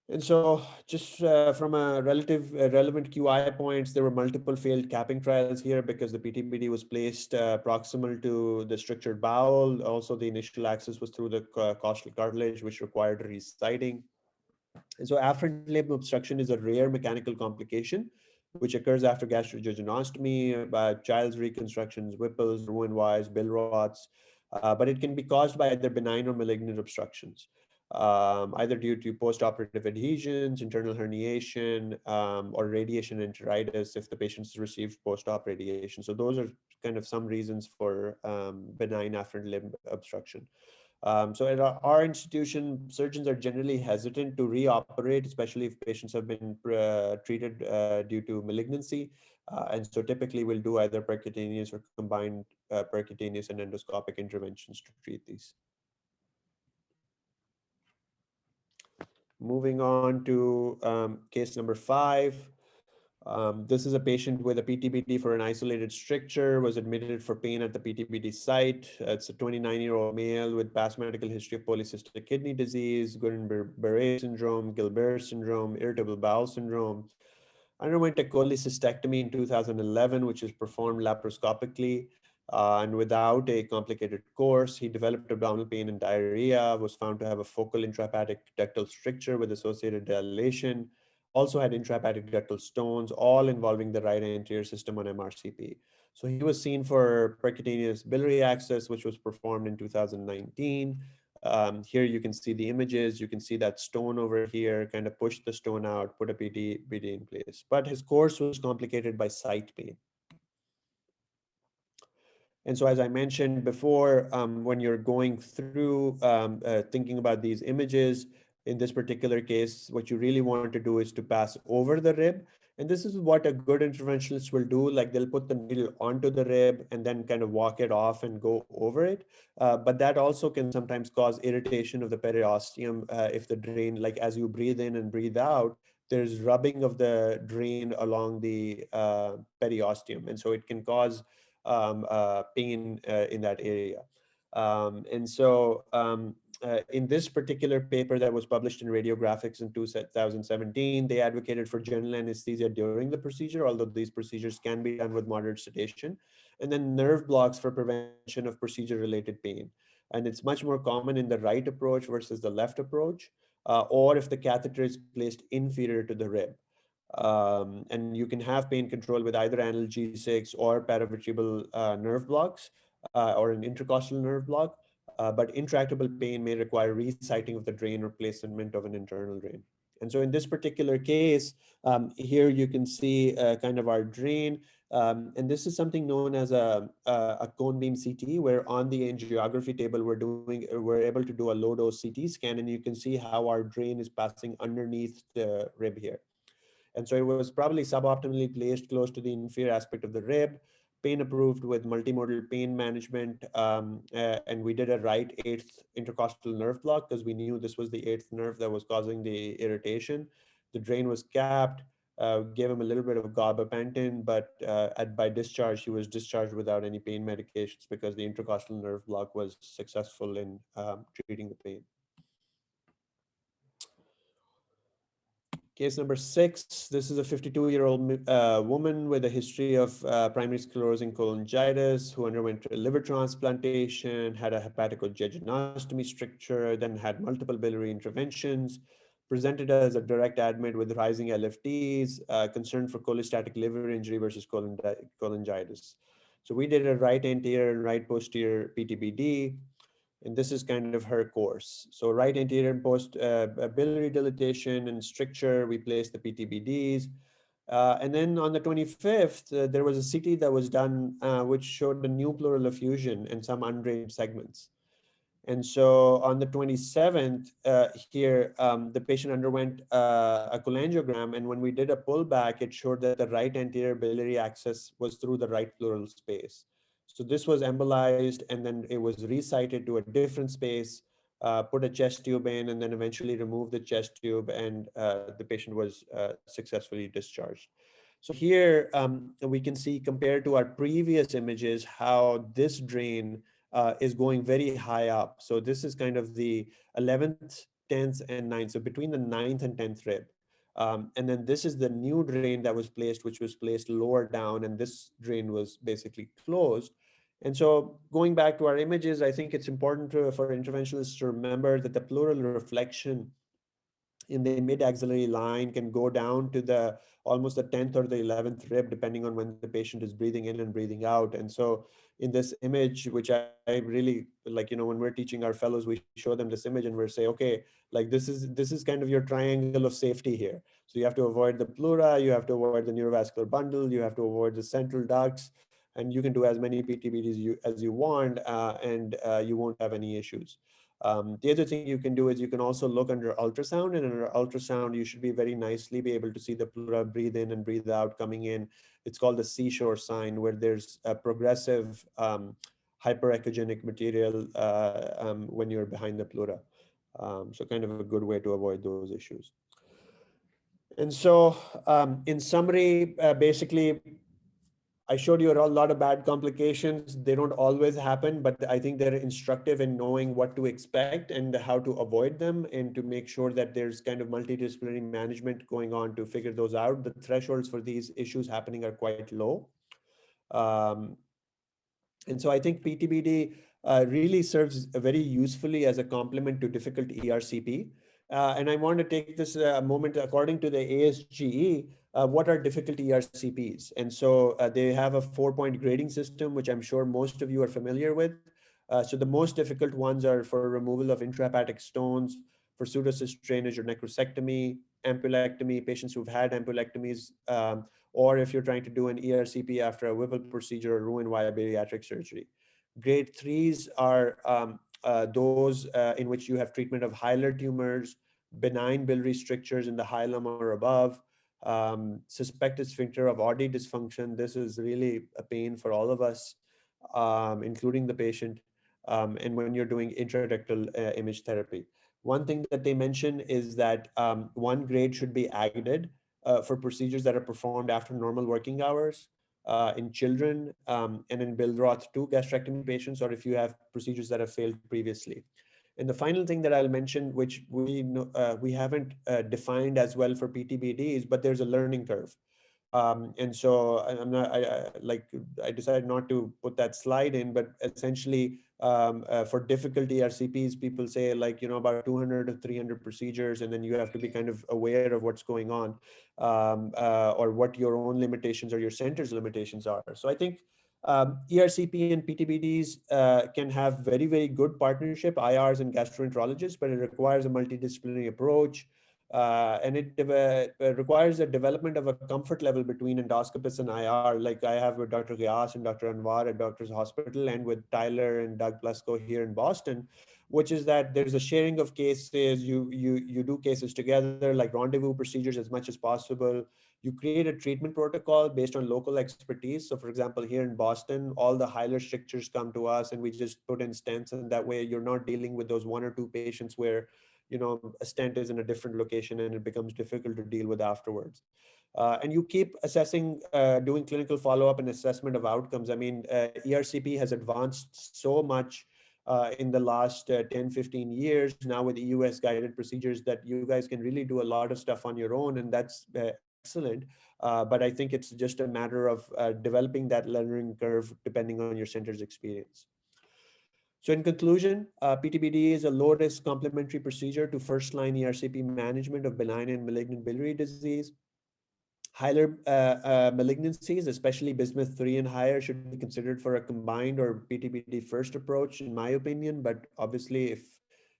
And so, just from a relevant QI points, there were multiple failed capping trials here because the PTBD was placed proximal to the strictured bowel. Also, the initial access was through the costal cartilage, which required reciting. And so afferent limb obstruction is a rare mechanical complication which occurs after gastrojejunostomy, by child's reconstructions, Whipple's, Roux-en-Y's, Billroth's, but it can be caused by either benign or malignant obstructions, either due to postoperative adhesions, internal herniation, or radiation enteritis if the patient's received post-op radiation. So those are kind of some reasons for benign afferent limb obstruction. So at our institution, surgeons are generally hesitant to reoperate, especially if patients have been treated due to malignancy. And so typically we'll do either percutaneous or combined percutaneous and endoscopic interventions to treat these. Moving on to case number 5. This is a patient with a PTBD for an isolated stricture, was admitted for pain at the PTBD site. It's a 29-year-old male with past medical history of polycystic kidney disease, Guillain-Barré syndrome, Gilbert syndrome, irritable bowel syndrome. Underwent a cholecystectomy in 2011, which is performed laparoscopically and without a complicated course. He developed abdominal pain and diarrhea, was found to have a focal intrahepatic ductal stricture with associated dilation, also had intrahepatic ductal stones, all involving the right anterior system on MRCP. So he was seen for percutaneous biliary access, which was performed in 2019. Here you can see the images. You can see that stone over here, kind of push the stone out, put a BD in place. But his course was complicated by site pain. And so, as I mentioned before, when you're going through thinking about these images, in this particular case, what you really want to do is to pass over the rib. And this is what a good interventionist will do. Like they'll put the needle onto the rib and then kind of walk it off and go over it. But that also can sometimes cause irritation of the periosteum if the drain, like as you breathe in and breathe out, there's rubbing of the drain along the periosteum. And so it can cause pain in that area. In this particular paper that was published in Radiographics in 2017, they advocated for general anesthesia during the procedure, although these procedures can be done with moderate sedation, and then nerve blocks for prevention of procedure-related pain. And it's much more common in the right approach versus the left approach, or if the catheter is placed inferior to the rib. And you can have pain control with either analgesics or paravertebral nerve blocks or an intercostal nerve block. But intractable pain may require resiting of the drain or placement of an internal drain. And so in this particular case, here you can see kind of our drain. And this is something known as a cone beam CT, where on the angiography table, we're able to do a low dose CT scan, and you can see how our drain is passing underneath the rib here. And so it was probably suboptimally placed close to the inferior aspect of the rib, pain approved with multimodal pain management. And we did a right eighth intercostal nerve block because we knew this was the eighth nerve that was causing the irritation. The drain was capped, gave him a little bit of gabapentin, but by discharge, he was discharged without any pain medications because the intercostal nerve block was successful in treating the pain. Case number 6, this is a 52-year-old woman with a history of primary sclerosing cholangitis who underwent a liver transplantation, had a hepaticojejunostomy stricture, then had multiple biliary interventions, presented as a direct admit with rising LFTs, concern for cholestatic liver injury versus cholangitis. So we did a right anterior and right posterior PTBD. And this is kind of her course. So right anterior and post biliary dilatation and stricture, we placed the PTBDs. And then on the 25th, there was a CT that was done, which showed a new pleural effusion and some undrained segments. And so on the 27th, here, the patient underwent a cholangiogram. And when we did a pullback, it showed that the right anterior biliary access was through the right pleural space. So this was embolized, and then it was resited to a different space, put a chest tube in, and then eventually removed the chest tube, and the patient was successfully discharged. So here we can see, compared to our previous images, how this drain is going very high up. So this is kind of the 11th 10th, and ninth. So between the ninth and 10th rib. And then this is the new drain that was placed, which was placed lower down, and this drain was basically closed. And so going back to our images, I think it's important for interventionalists to remember that the pleural reflection in the mid axillary line can go down to the almost the 10th or the 11th rib, depending on when the patient is breathing in and breathing out. And so in this image, which I really like, when we're teaching our fellows, we show them this image and we say, okay, like this is kind of your triangle of safety here. So you have to avoid the pleura, you have to avoid the neurovascular bundle, you have to avoid the central ducts, and you can do as many PTBDs as you want, and you won't have any issues. The other thing you can do is you can also look under ultrasound, and under ultrasound, you should be very nicely be able to see the pleura breathe in and breathe out coming in. It's called the seashore sign, where there's a progressive hyperechogenic material when you're behind the pleura. So kind of a good way to avoid those issues. And so in summary, basically, I showed you a lot of bad complications. They don't always happen, but I think they're instructive in knowing what to expect and how to avoid them, and to make sure that there's kind of multidisciplinary management going on to figure those out. The thresholds for these issues happening are quite low. Um, and so I think PTBD really serves very usefully as a complement to difficult ERCP. And I want to take this moment, according to the ASGE, what are difficult ERCPs? And so they have a 4-point grading system, which I'm sure most of you are familiar with. So the most difficult ones are for removal of intrahepatic stones, for pseudocyst drainage or necrosectomy, ampulectomy, patients who've had ampulectomies, or if you're trying to do an ERCP after a Whipple procedure or Roux via bariatric surgery. Grade threes are those in which you have treatment of hilar tumors, benign biliary strictures in the hilum or above, suspected sphincter of Oddi dysfunction. This is really a pain for all of us, including the patient, and when you're doing intraductal image therapy. One thing that they mention is that one grade should be added for procedures that are performed after normal working hours in children, and in Billroth 2 gastrectomy patients, or if you have procedures that have failed previously. And the final thing that I'll mention, which we haven't defined as well for PTBDs, but there's a learning curve. And so I'm not, like, I decided not to put that slide in, but essentially for difficulty RCPs, people say, like, about 200 to 300 procedures, and then you have to be kind of aware of what's going on, or what your own limitations or your center's limitations are. So I think ERCP and PTBDs can have very, very good partnership, IRs and gastroenterologists, but it requires a multidisciplinary approach. And it requires the development of a comfort level between endoscopists and IR. Like I have with Dr. Gyas and Dr. Anwar at Doctors Hospital, and with Tyler and Doug Plesko here in Boston, which is that there's a sharing of cases. You do cases together, like rendezvous procedures as much as possible. You create a treatment protocol based on local expertise. So for example, here in Boston, all the hilar strictures come to us and we just put in stents, and that way you're not dealing with those 1 or 2 patients where a stent is in a different location and it becomes difficult to deal with afterwards. And you keep assessing, doing clinical follow-up and assessment of outcomes. I mean, ERCP has advanced so much in the last 10, 15 years now with EUS guided procedures, that you guys can really do a lot of stuff on your own, and that's excellent. But I think it's just a matter of developing that learning curve depending on your center's experience. So in conclusion, PTBD is a low-risk complementary procedure to first-line ERCP management of benign and malignant biliary disease. Hilar malignancies, especially bismuth 3 and higher, should be considered for a combined or PTBD first approach, in my opinion. But obviously, if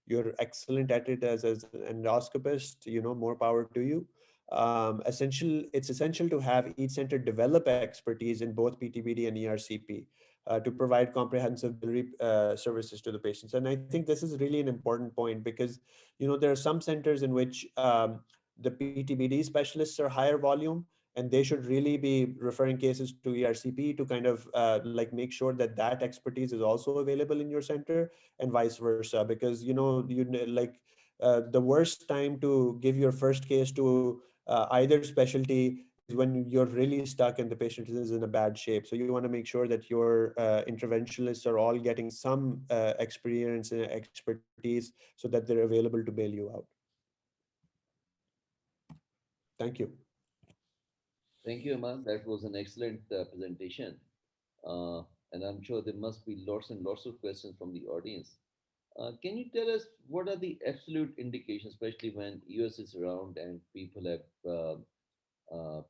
you're excellent at it as an endoscopist, more power to you. It's essential to have each center develop expertise in both PTBD and ERCP to provide comprehensive biliary services to the patients. And I think this is really an important point, because there are some centers in which the PTBD specialists are higher volume, and they should really be referring cases to ERCP to kind of like make sure that that expertise is also available in your center, and vice versa. Because like the worst time to give your first case to either specialty is when you're really stuck and the patient is in a bad shape. So you want to make sure that your interventionalists are all getting some experience and expertise so that they're available to bail you out. Thank you. Thank you, Aman. That was an excellent presentation. Uh, and I'm sure there must be lots and lots of questions from the audience. Can you tell us what are the absolute indications, especially when US is around and people have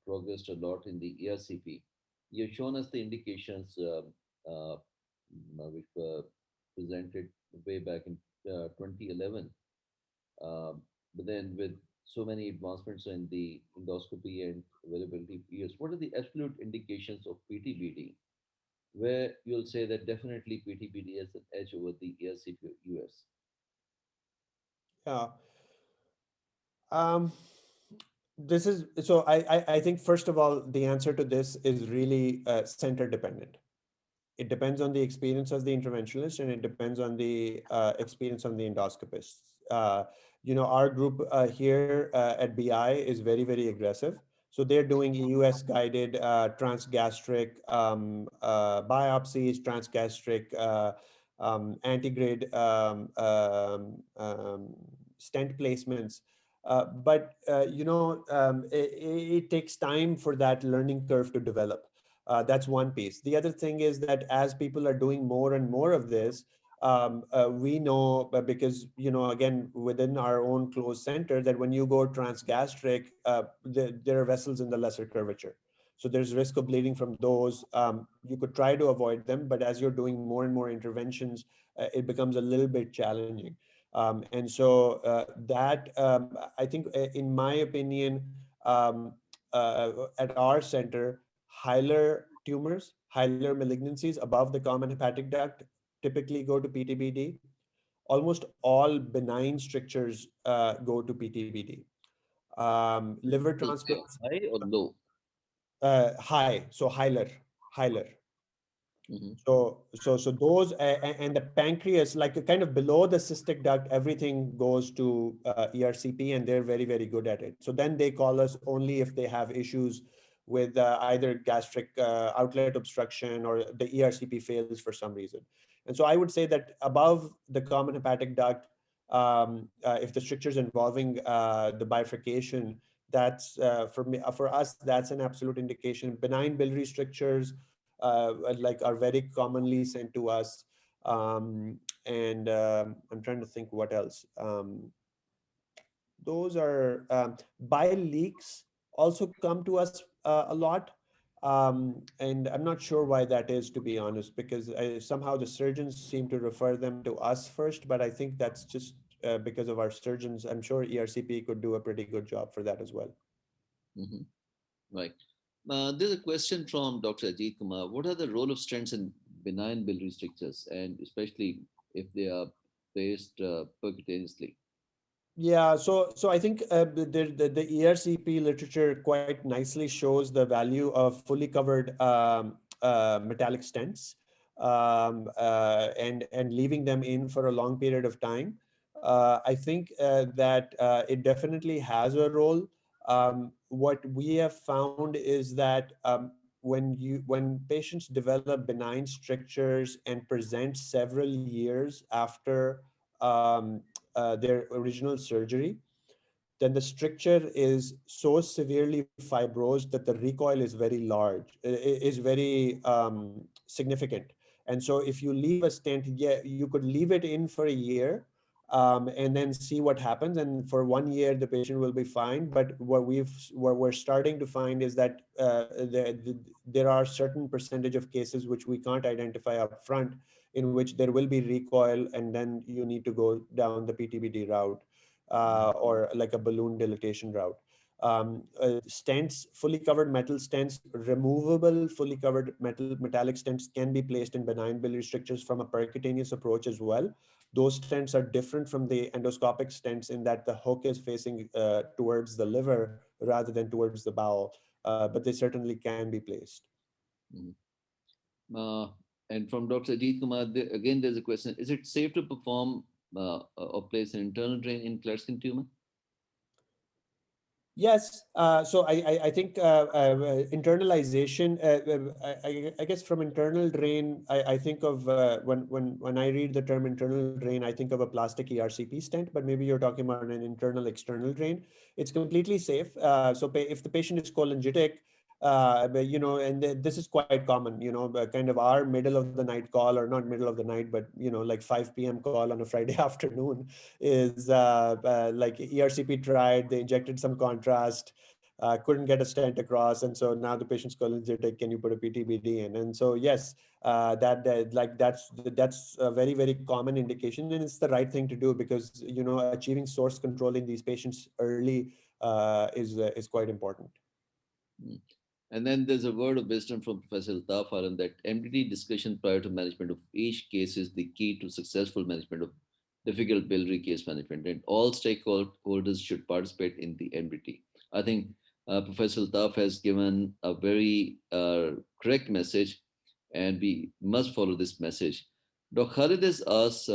progressed a lot in the ERCP? You've shown us the indications which were presented way back in 2011. But then with so many advancements in the endoscopy and availability of ears, what are the absolute indications of PTBD where you'll say that definitely PTBD has an edge over the ERCP US? Yeah. Um, this is so I think first of all, the answer to this is really center dependent. It depends on the experience of the interventionalist, and it depends on the experience of the endoscopists. Uh, our group here at BI is very, very aggressive. So they're doing EUS guided transgastric biopsies, transgastric antegrade stent placements. It takes time for that learning curve to develop. That's one piece. The other thing is that as people are doing more and more of this, we know because again within our own closed center that when you go transgastric, there are vessels in the lesser curvature. So there's risk of bleeding from those. You could try to avoid them, but as you're doing more and more interventions, it becomes a little bit challenging. And so that I think, in my opinion, at our center, hilar malignancies above the common hepatic duct typically go to PTBD. Almost all benign strictures go to PTBD. Liver Like transplants, high or low? high, so hilar. Hmm. So those and the pancreas, like kind of below the cystic duct, everything goes to ERCP, and they're very, very good at it. So then they call us only if they have issues with either gastric outlet obstruction or the ERCP fails for some reason. And so I would say that above the common hepatic duct, if the strictures involving the bifurcation, that's for us, that's an absolute indication. Benign biliary strictures like are very commonly sent to us. And I'm trying to think what else. Those are bile leaks also come to us a lot. And I'm not sure why that is, to be honest, because somehow the surgeons seem to refer them to us first, but I think that's just because of our surgeons. I'm sure ERCP could do a pretty good job for that as well. Hmm. Right. There's a question from Dr. Ajit Kumar. What are the role of stents in benign biliary strictures, and especially if they are placed percutaneously? Yeah, so I think the ERCP literature quite nicely shows the value of fully covered metallic stents, and leaving them in for a long period of time. I think that it definitely has a role. What we have found is that when patients develop benign strictures and present several years after their original surgery, then the stricture is so severely fibrosed that the recoil is very large, is very significant. And so if you leave a stent, yeah, you could leave it in for a year, and then see what happens. And for 1 year, the patient will be fine. But what we're starting to find is that there are certain percentage of cases which we can't identify up front, in which there will be recoil, and then you need to go down the PTBD route, or like a balloon dilatation route. Stents, fully covered metal stents, removable fully covered metallic stents can be placed in benign biliary strictures from a percutaneous approach as well. Those stents are different from the endoscopic stents in that the hook is facing towards the liver rather than towards the bowel, but they certainly can be placed. Mhm. Uh, and from Dr. Ajit Kumar, again, there's a question. Is it safe to perform or place an internal drain in Klatskin tumor? Yes. So I think internalization. I guess from internal drain, I think of when I read the term internal drain, I think of a plastic ERCP stent. But maybe you're talking about an internal external drain. It's completely safe. If the patient is cholangitic, but, and this is quite common. Kind of our middle of the night call, or not middle of the night, but like 5 p.m. call on a Friday afternoon is like ERCP tried, they injected some contrast, couldn't get a stent across, and so now the patient's cholangitic. Can you put a PTBD in? And so yes, that's a very very common indication, and it's the right thing to do because achieving source control in these patients early is quite important. Mm. And then there's a word of wisdom from Professor Altaf Aram that MDT discussion prior to management of each case is the key to successful management of difficult biliary case management, and all stakeholders should participate in the MDT. I think Professor Altaf has given a very correct message, and we must follow this message. Dr. Khalid has asked,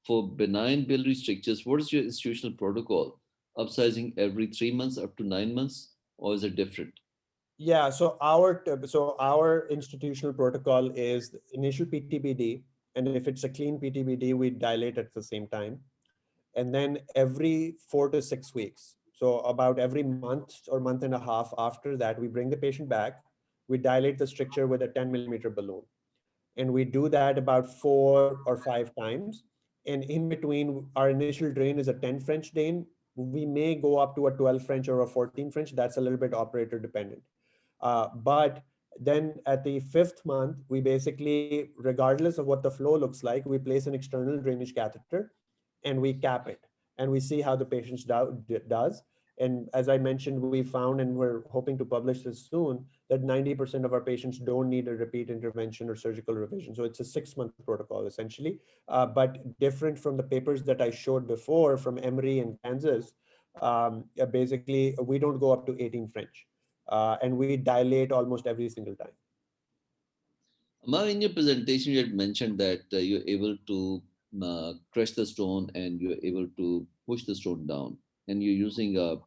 for benign biliary strictures, what is your institutional protocol? Upsizing every 3 months up to 9 months, or is it different? Yeah, so our institutional protocol is initial PTBD, and if it's a clean PTBD, we dilate at the same time. And then every 4 to 6 weeks, so about every month or month and a half after that, we bring the patient back, we dilate the stricture with a 10 millimeter balloon, and we do that about 4 or 5 times. And in between, our initial drain is a 10 French drain. We may go up to a 12 French or a 14 French. That's a little bit operator dependent. But then at the fifth month, we basically, regardless of what the flow looks like, we place an external drainage catheter and we cap it, and we see how the patient does. And as I mentioned, we found, and we're hoping to publish this soon, that 90% of our patients don't need a repeat intervention or surgical revision. So it's a 6 month protocol essentially, but different from the papers that I showed before from Emory and Kansas. Basically, we don't go up to 18 French, and we dilate almost every single time. Amar, in your presentation, you had mentioned that you're able to crush the stone and you're able to push the stone down, and you're using a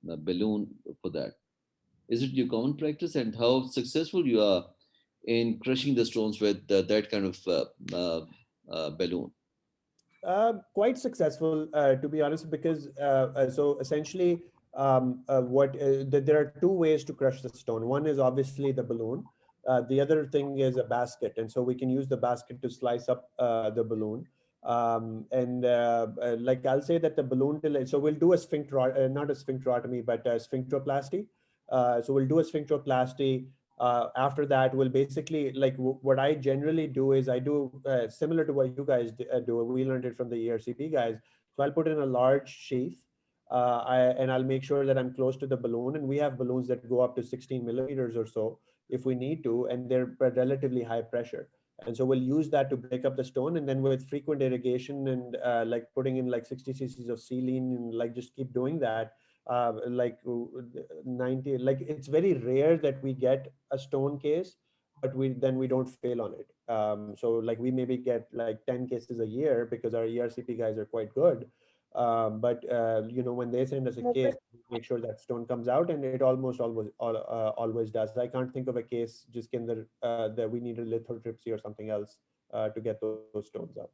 balloon for that. Is it your common practice, and how successful you are in crushing the stones with that kind of balloon? Quite successful, to be honest, because so essentially, there are two ways to crush the stone. One is obviously the balloon. The other thing is a basket, and so we can use the basket to slice up the balloon. And like I'll say that the balloon delay. So we'll do a not a sphincterotomy, but a sphincteroplasty. So we'll do a sphincteroplasty. After that, we'll basically like what I generally do is I do similar to what you guys do. We learned it from the ERCP guys. So I'll put in a large sheath, and I'll make sure that I'm close to the balloon. And we have balloons that go up to 16 millimeters or so if we need to, and they're relatively high pressure. And so we'll use that to break up the stone, and then with frequent irrigation and like putting in like 60 cc's of saline, and like just keep doing that, like 90, like it's very rare that we get a stone case, but we don't fail on it. So like we maybe get like 10 cases a year because our ERCP guys are quite good. But when they send us a case, we make sure that stone comes out, and it almost always does. I can't think of a case just that we needed lithotripsy or something else to get those stones out.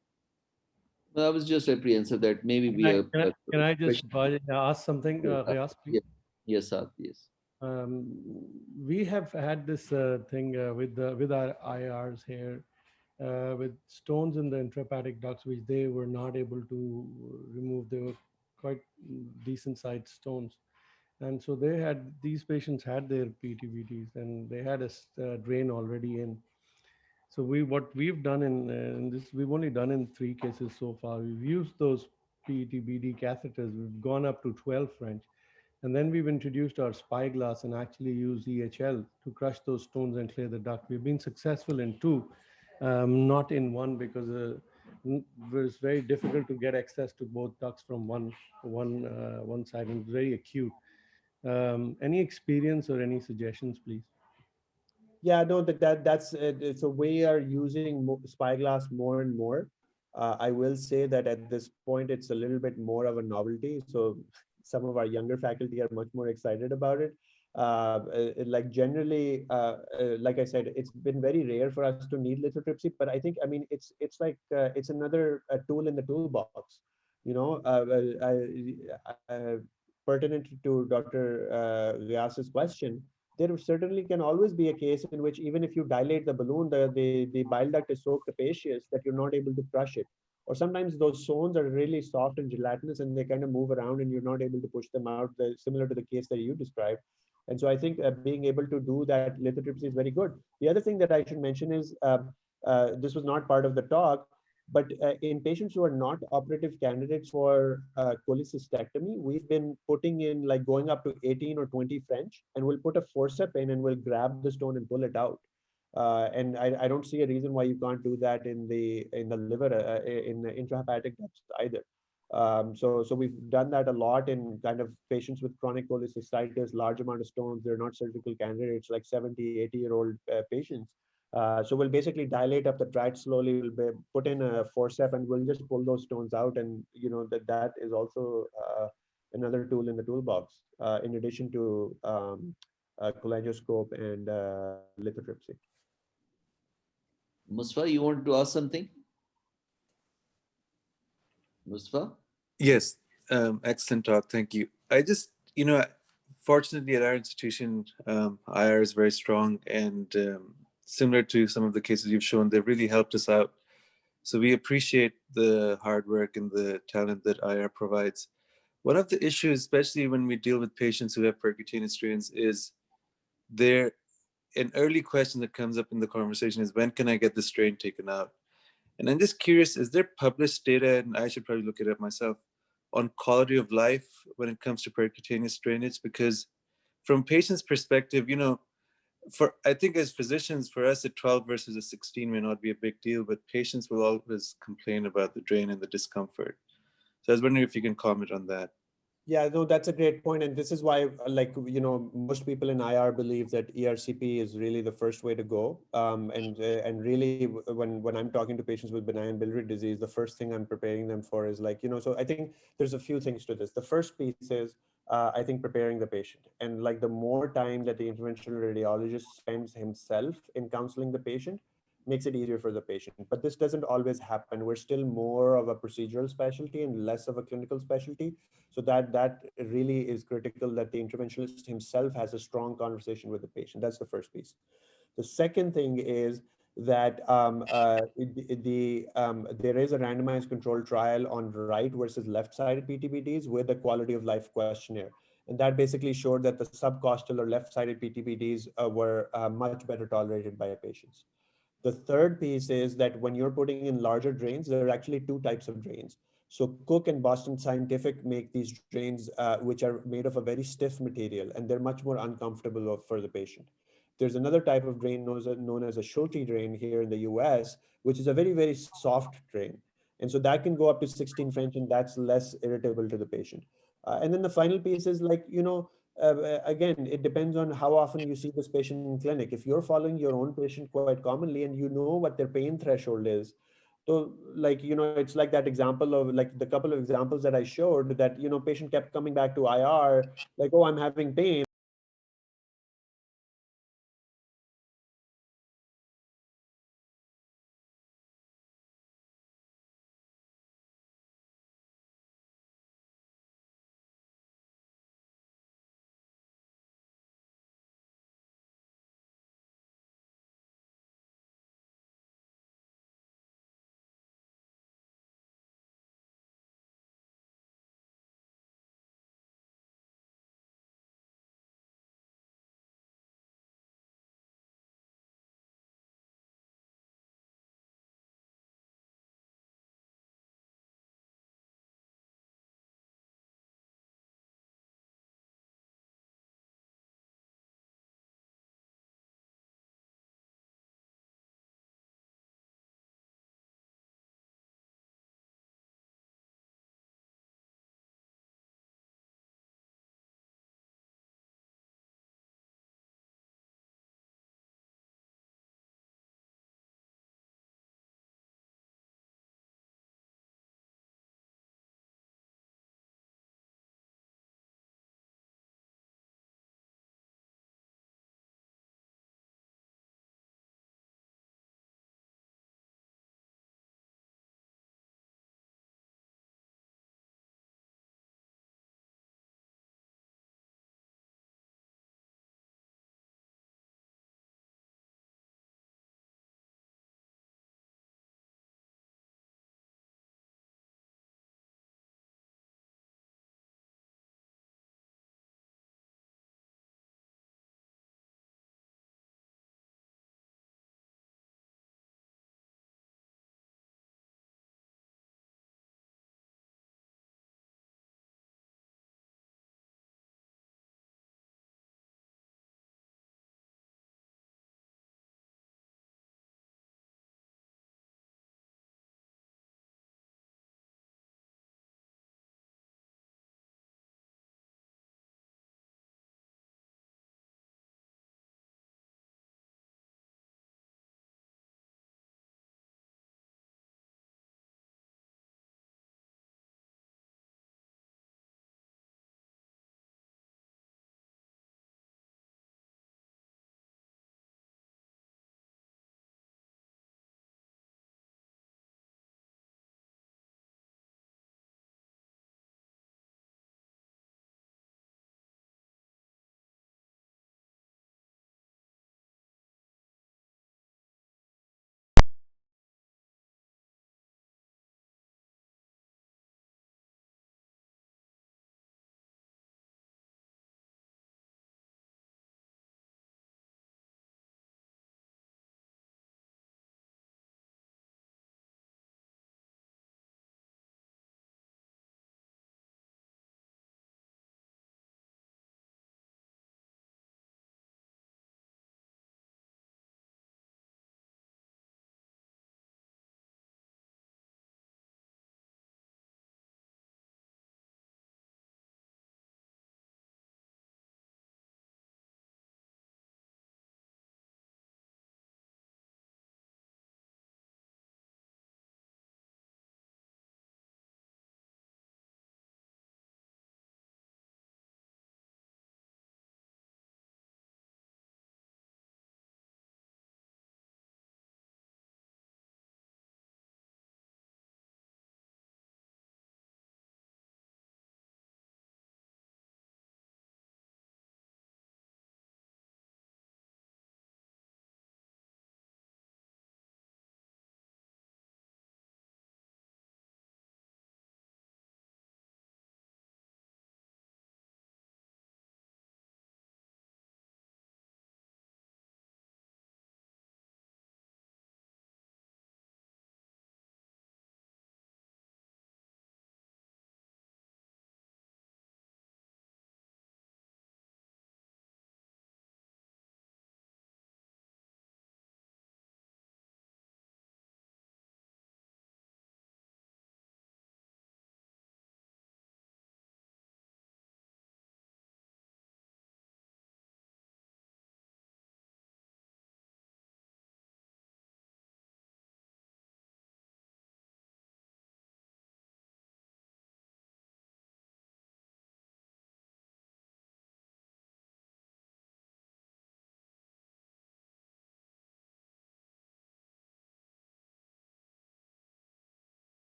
Well, I was just apprehensive that maybe Can we I are can I, can I quick. just ask something, Yes, Riaz, please? yes, yes, Saad, yes. Um, we have had this thing with our IRs here, with stones in the intrahepatic ducts, which they were not able to remove. They were quite decent sized stones, and so these patients had their PTVTs, and they had a drain already in. So what we've done in this, we've only done in 3 cases so far. We've used those PETBD catheters. We've gone up to 12 French. And then we've introduced our spyglass and actually use EHL to crush those stones and clear the duct. We've been successful in two, not in one, because it was very difficult to get access to both ducts from one side, and very acute. Any experience or any suggestions, please? Yeah, no, that's so we are using spyglass more and more. I will say that at this point it's a little bit more of a novelty. So some of our younger faculty are much more excited about it. Like generally, like I said, it's been very rare for us to need lithotripsy, but I think, I mean, it's like it's another tool in the toolbox. You know, pertinent to Dr. Ghyas's question, there certainly can always be a case in which even if you dilate the balloon, the bile duct is so capacious that you're not able to crush it. Or sometimes those zones are really soft and gelatinous and they kind of move around and you're not able to push them out, similar to the case that you described. And so I think being able to do that lithotripsy is very good. The other thing that I should mention is this was not part of the talk, but in patients who are not operative candidates for cholecystectomy, we've been putting in like going up to 18 or 20 French, and we'll put a forceps in and we'll grab the stone and pull it out. And I don't see a reason why you can't do that in the liver, in the intrahepatic ducts either. So we've done that a lot in kind of patients with chronic cholecystitis, large amount of stones. They're not surgical candidates, like 70, 80-year-old patients. So we'll basically dilate up the tract slowly. We'll put in a forceps and we'll just pull those stones out. And you know that is also another tool in the toolbox, in addition to cholangioscope and lithotripsy. Mustafa, you want to ask something? Mustafa? Yes, excellent talk. Thank you. I just, fortunately at our institution, IR is very strong and similar to some of the cases you've shown, they've really helped us out. So we appreciate the hard work and the talent that IR provides. One of the issues, especially when we deal with patients who have percutaneous strains, is there an early question that comes up in the conversation is, when can I get the strain taken out? And I'm just curious, is there published data, and I should probably look it up myself, on quality of life when it comes to percutaneous drainage? Because from patients' perspective, for I think as physicians, for us a 12 versus a 16 may not be a big deal, but patients will always complain about the drain and the discomfort. So I was wondering if you can comment on that. Yeah, no, that's a great point, and this is why, like, you know, most people in IR believe that ERCP is really the first way to go. And really, when I'm talking to patients with benign biliary disease, the first thing I'm preparing them for is like, you know, so I think there's a few things to this. The first piece is, I think, preparing the patient, and like the more time that the interventional radiologist spends himself in counseling the patient, makes it easier for the patient. But this doesn't always happen. We're still more of a procedural specialty and less of a clinical specialty. So that really is critical, that the interventionalist himself has a strong conversation with the patient. That's the first piece. The second thing is that there is a randomized controlled trial on right versus left-sided PTBDs with a quality of life questionnaire. And that basically showed that the subcostal or left-sided PTBDs were much better tolerated by patients. The third piece is that when you're putting in larger drains, there are actually two types of drains. So Cook and Boston Scientific make these drains, which are made of a very stiff material, and they're much more uncomfortable for the patient. There's another type of drain known as a Schulte drain here in the US, which is a very, very soft drain. And so that can go up to 16 French, and that's less irritable to the patient. And then the final piece is like, you know, again, it depends on how often you see this patient in clinic. If you're following your own patient quite commonly and you know what their pain threshold is, so like, you know, it's like that example of like the couple of examples that I showed that, you know, patient kept coming back to IR, like, oh, I'm having pain.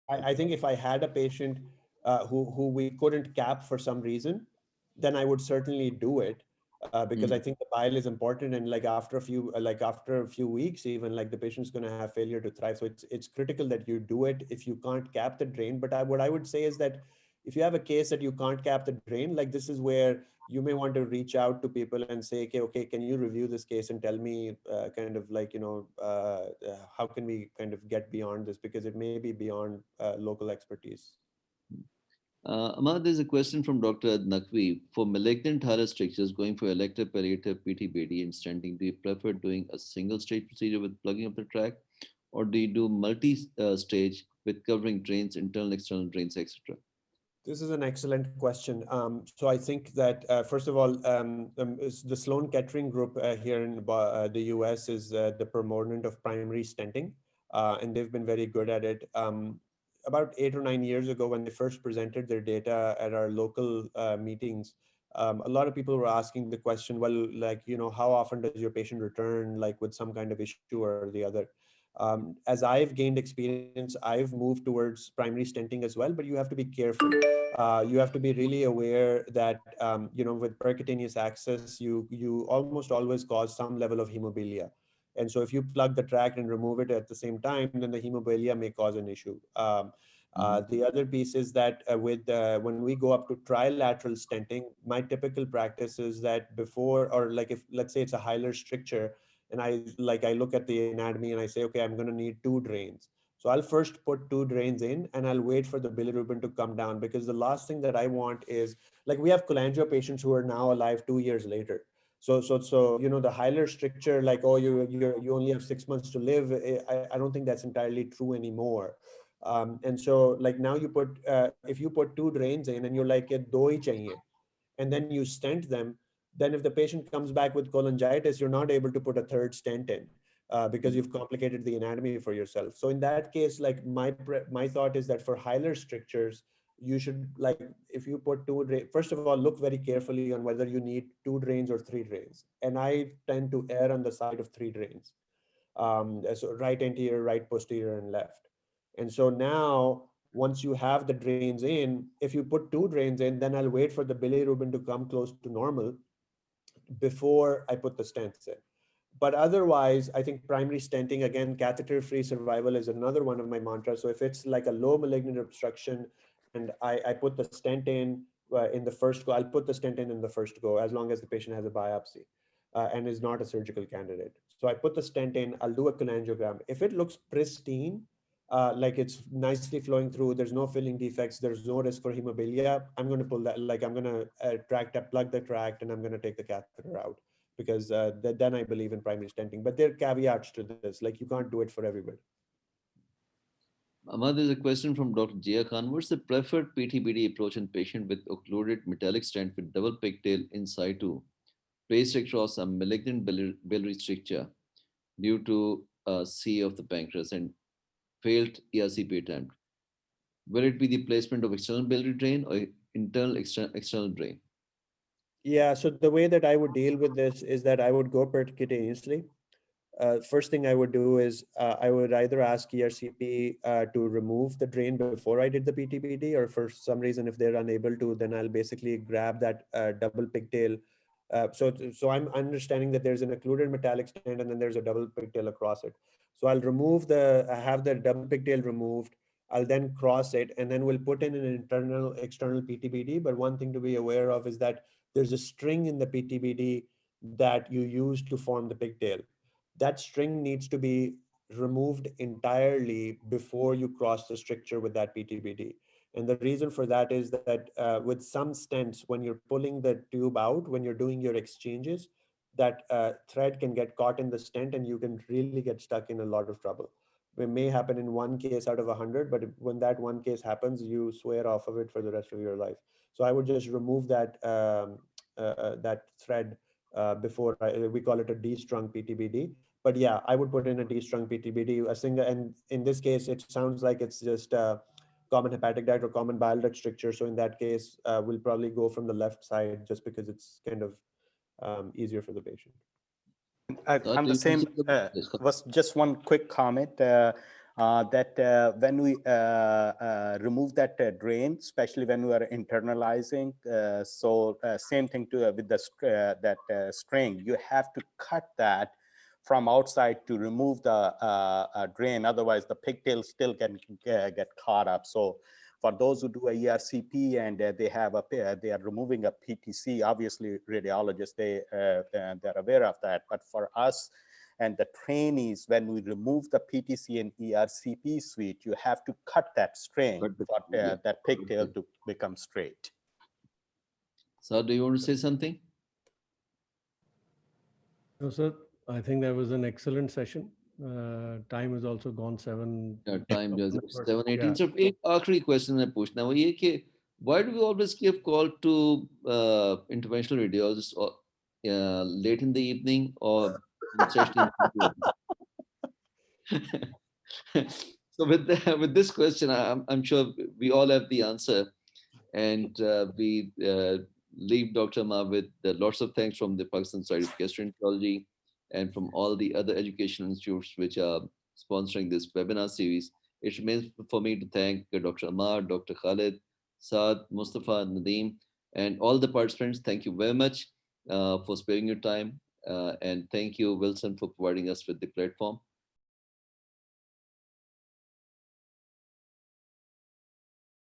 I think if I had a patient who we couldn't cap for some reason, then I would certainly do it because I Mm. think the bile is important. And like after a few like after a few weeks, even like the patient's going to have failure to thrive. So it's critical that you do it if you can't cap the drain. But what I would say is that if you have a case that you can't cap the drain, like this is where you may want to reach out to people and say, okay, can you review this case and tell me kind of like, how can we kind of get beyond this? Because it may be beyond local expertise. Amar, there's a question from Dr. Naqvi. For malignant Haarer strictures going for elective palliative PTBD and stenting, do you prefer doing a single stage procedure with plugging of the tract, or do you do multi-stage with covering drains, internal, external drains, etc.? This is an excellent question. So I think that first of all, the Sloan Kettering Group here in the US is the proponent of primary stenting, and they've been very good at it. About 8 or 9 years ago, when they first presented their data at our local meetings, a lot of people were asking the question, well, like, how often does your patient return, like with some kind of issue or the other? As I've gained experience, I've moved towards primary stenting as well, but you have to be careful. You have to be really aware that with percutaneous access, you almost always cause some level of hemophilia, and so if you plug the tract and remove it at the same time, then the hemophilia may cause an issue. Mhm. The other piece is that when we go up to trilateral stenting, my typical practice is that before, or like if let's say it's a hilar stricture, and I look at the anatomy and I say, okay, I'm going to need two drains. So I'll first put two drains in and I'll wait for the bilirubin to come down, because the last thing that I want is, like, we have cholangio patients who are now alive 2 years later. So the hilar stricture, like, oh, you only have 6 months to live. I don't think that's entirely true anymore. And so like now if you put two drains in and you're like, do hi chahiye, and then you stent them, then if the patient comes back with cholangitis, you're not able to put a third stent in because Mhm. you've complicated the anatomy for yourself. So in that case, like my thought is that for hilar strictures, you should, like, if you put first of all, look very carefully on whether you need two drains or three drains. And I tend to err on the side of three drains. So right anterior, right posterior, and left. And so now, once you have the drains in, if you put two drains in, then I'll wait for the bilirubin to come close to normal before I put the stents in. But otherwise, I think primary stenting, again, catheter-free survival is another one of my mantras. So if it's like a low malignant obstruction and I put the stent in the first go, I'll put the stent in the first go, as long as the patient has a biopsy and is not a surgical candidate. So I put the stent in, I'll do a cholangiogram. If it looks pristine, like it's nicely flowing through, there's no filling defects, there's no risk for hemophilia, I'm going to pull that, like I'm going to plug the tract, and I'm going to take the catheter out, because then I believe in primary stenting. But there are caveats to this, like you can't do it for everybody. Amar, there's a question from Dr. Jia Khan. What's the preferred PTBD approach in patient with occluded metallic stent with double pigtail in situ, placed across a malignant biliary stricture due to C of the pancreas and failed ERCP attempt? Will it be the placement of external biliary drain or internal external drain? Yeah, so the way that I would deal with this is that I would go percutaneously. First thing I would do is I would either ask ERCP to remove the drain before I did the PTBD, or for some reason, if they're unable to, then I'll basically grab that double pigtail. So I'm understanding that there's an occluded metallic stent and then there's a double pigtail across it. So I have the double pigtail removed. I'll then cross it, and then we'll put in an internal external PTBD. But one thing to be aware of is that there's a string in the PTBD that you use to form the pigtail. That string needs to be removed entirely before you cross the stricture with that PTBD. And the reason for that is that with some stents, when you're pulling the tube out, when you're doing your exchanges, that thread can get caught in the stent and you can really get stuck in a lot of trouble. It may happen in one case out of 100, but when that one case happens, you swear off of it for the rest of your life. So I would just remove that thread before we call it a D-strung PTBD. But yeah, I would put in a D-strung PTBD, a single, and in this case, it sounds like it's just common hepatic duct or common bile duct stricture. So in that case, we'll probably go from the left side just because it's kind of easier for the patient. I'm the You can same. see the yes, Was just one quick comment. that when we remove that drain, especially when we are internalizing, same thing to with the that string, you have to cut that from outside to remove the drain. Otherwise, the pigtail still can get caught up. So for those who do a ERCP and they have they are removing a PTC, obviously radiologists, they're aware of that. But for us and the trainees, when we remove the PTC and ERCP suite, you have to cut that string But for yeah. that pigtail Okay. to become straight. So, do you want to say something? No, sir, I think that was an excellent session. Time has also gone seven. Time जो है First, 7:18. yeah. सिर्फ एक आखिरी question मैं पूछना वो ये कि why do we always give call to interventional radiologists or late in the evening or especially in the evening? So with this question, I'm sure we all have the answer, and we leave Dr. Ma with lots of thanks from the Pakistan Society of Gastroenterology and from all the other educational institutes which are sponsoring this webinar series. It remains for me to thank Dr. Ammar, Dr. Khalid, Saad, Mustafa, Nadeem, and all the participants. Thank you very much for sparing your time. And thank you, Wilson, for providing us with the platform.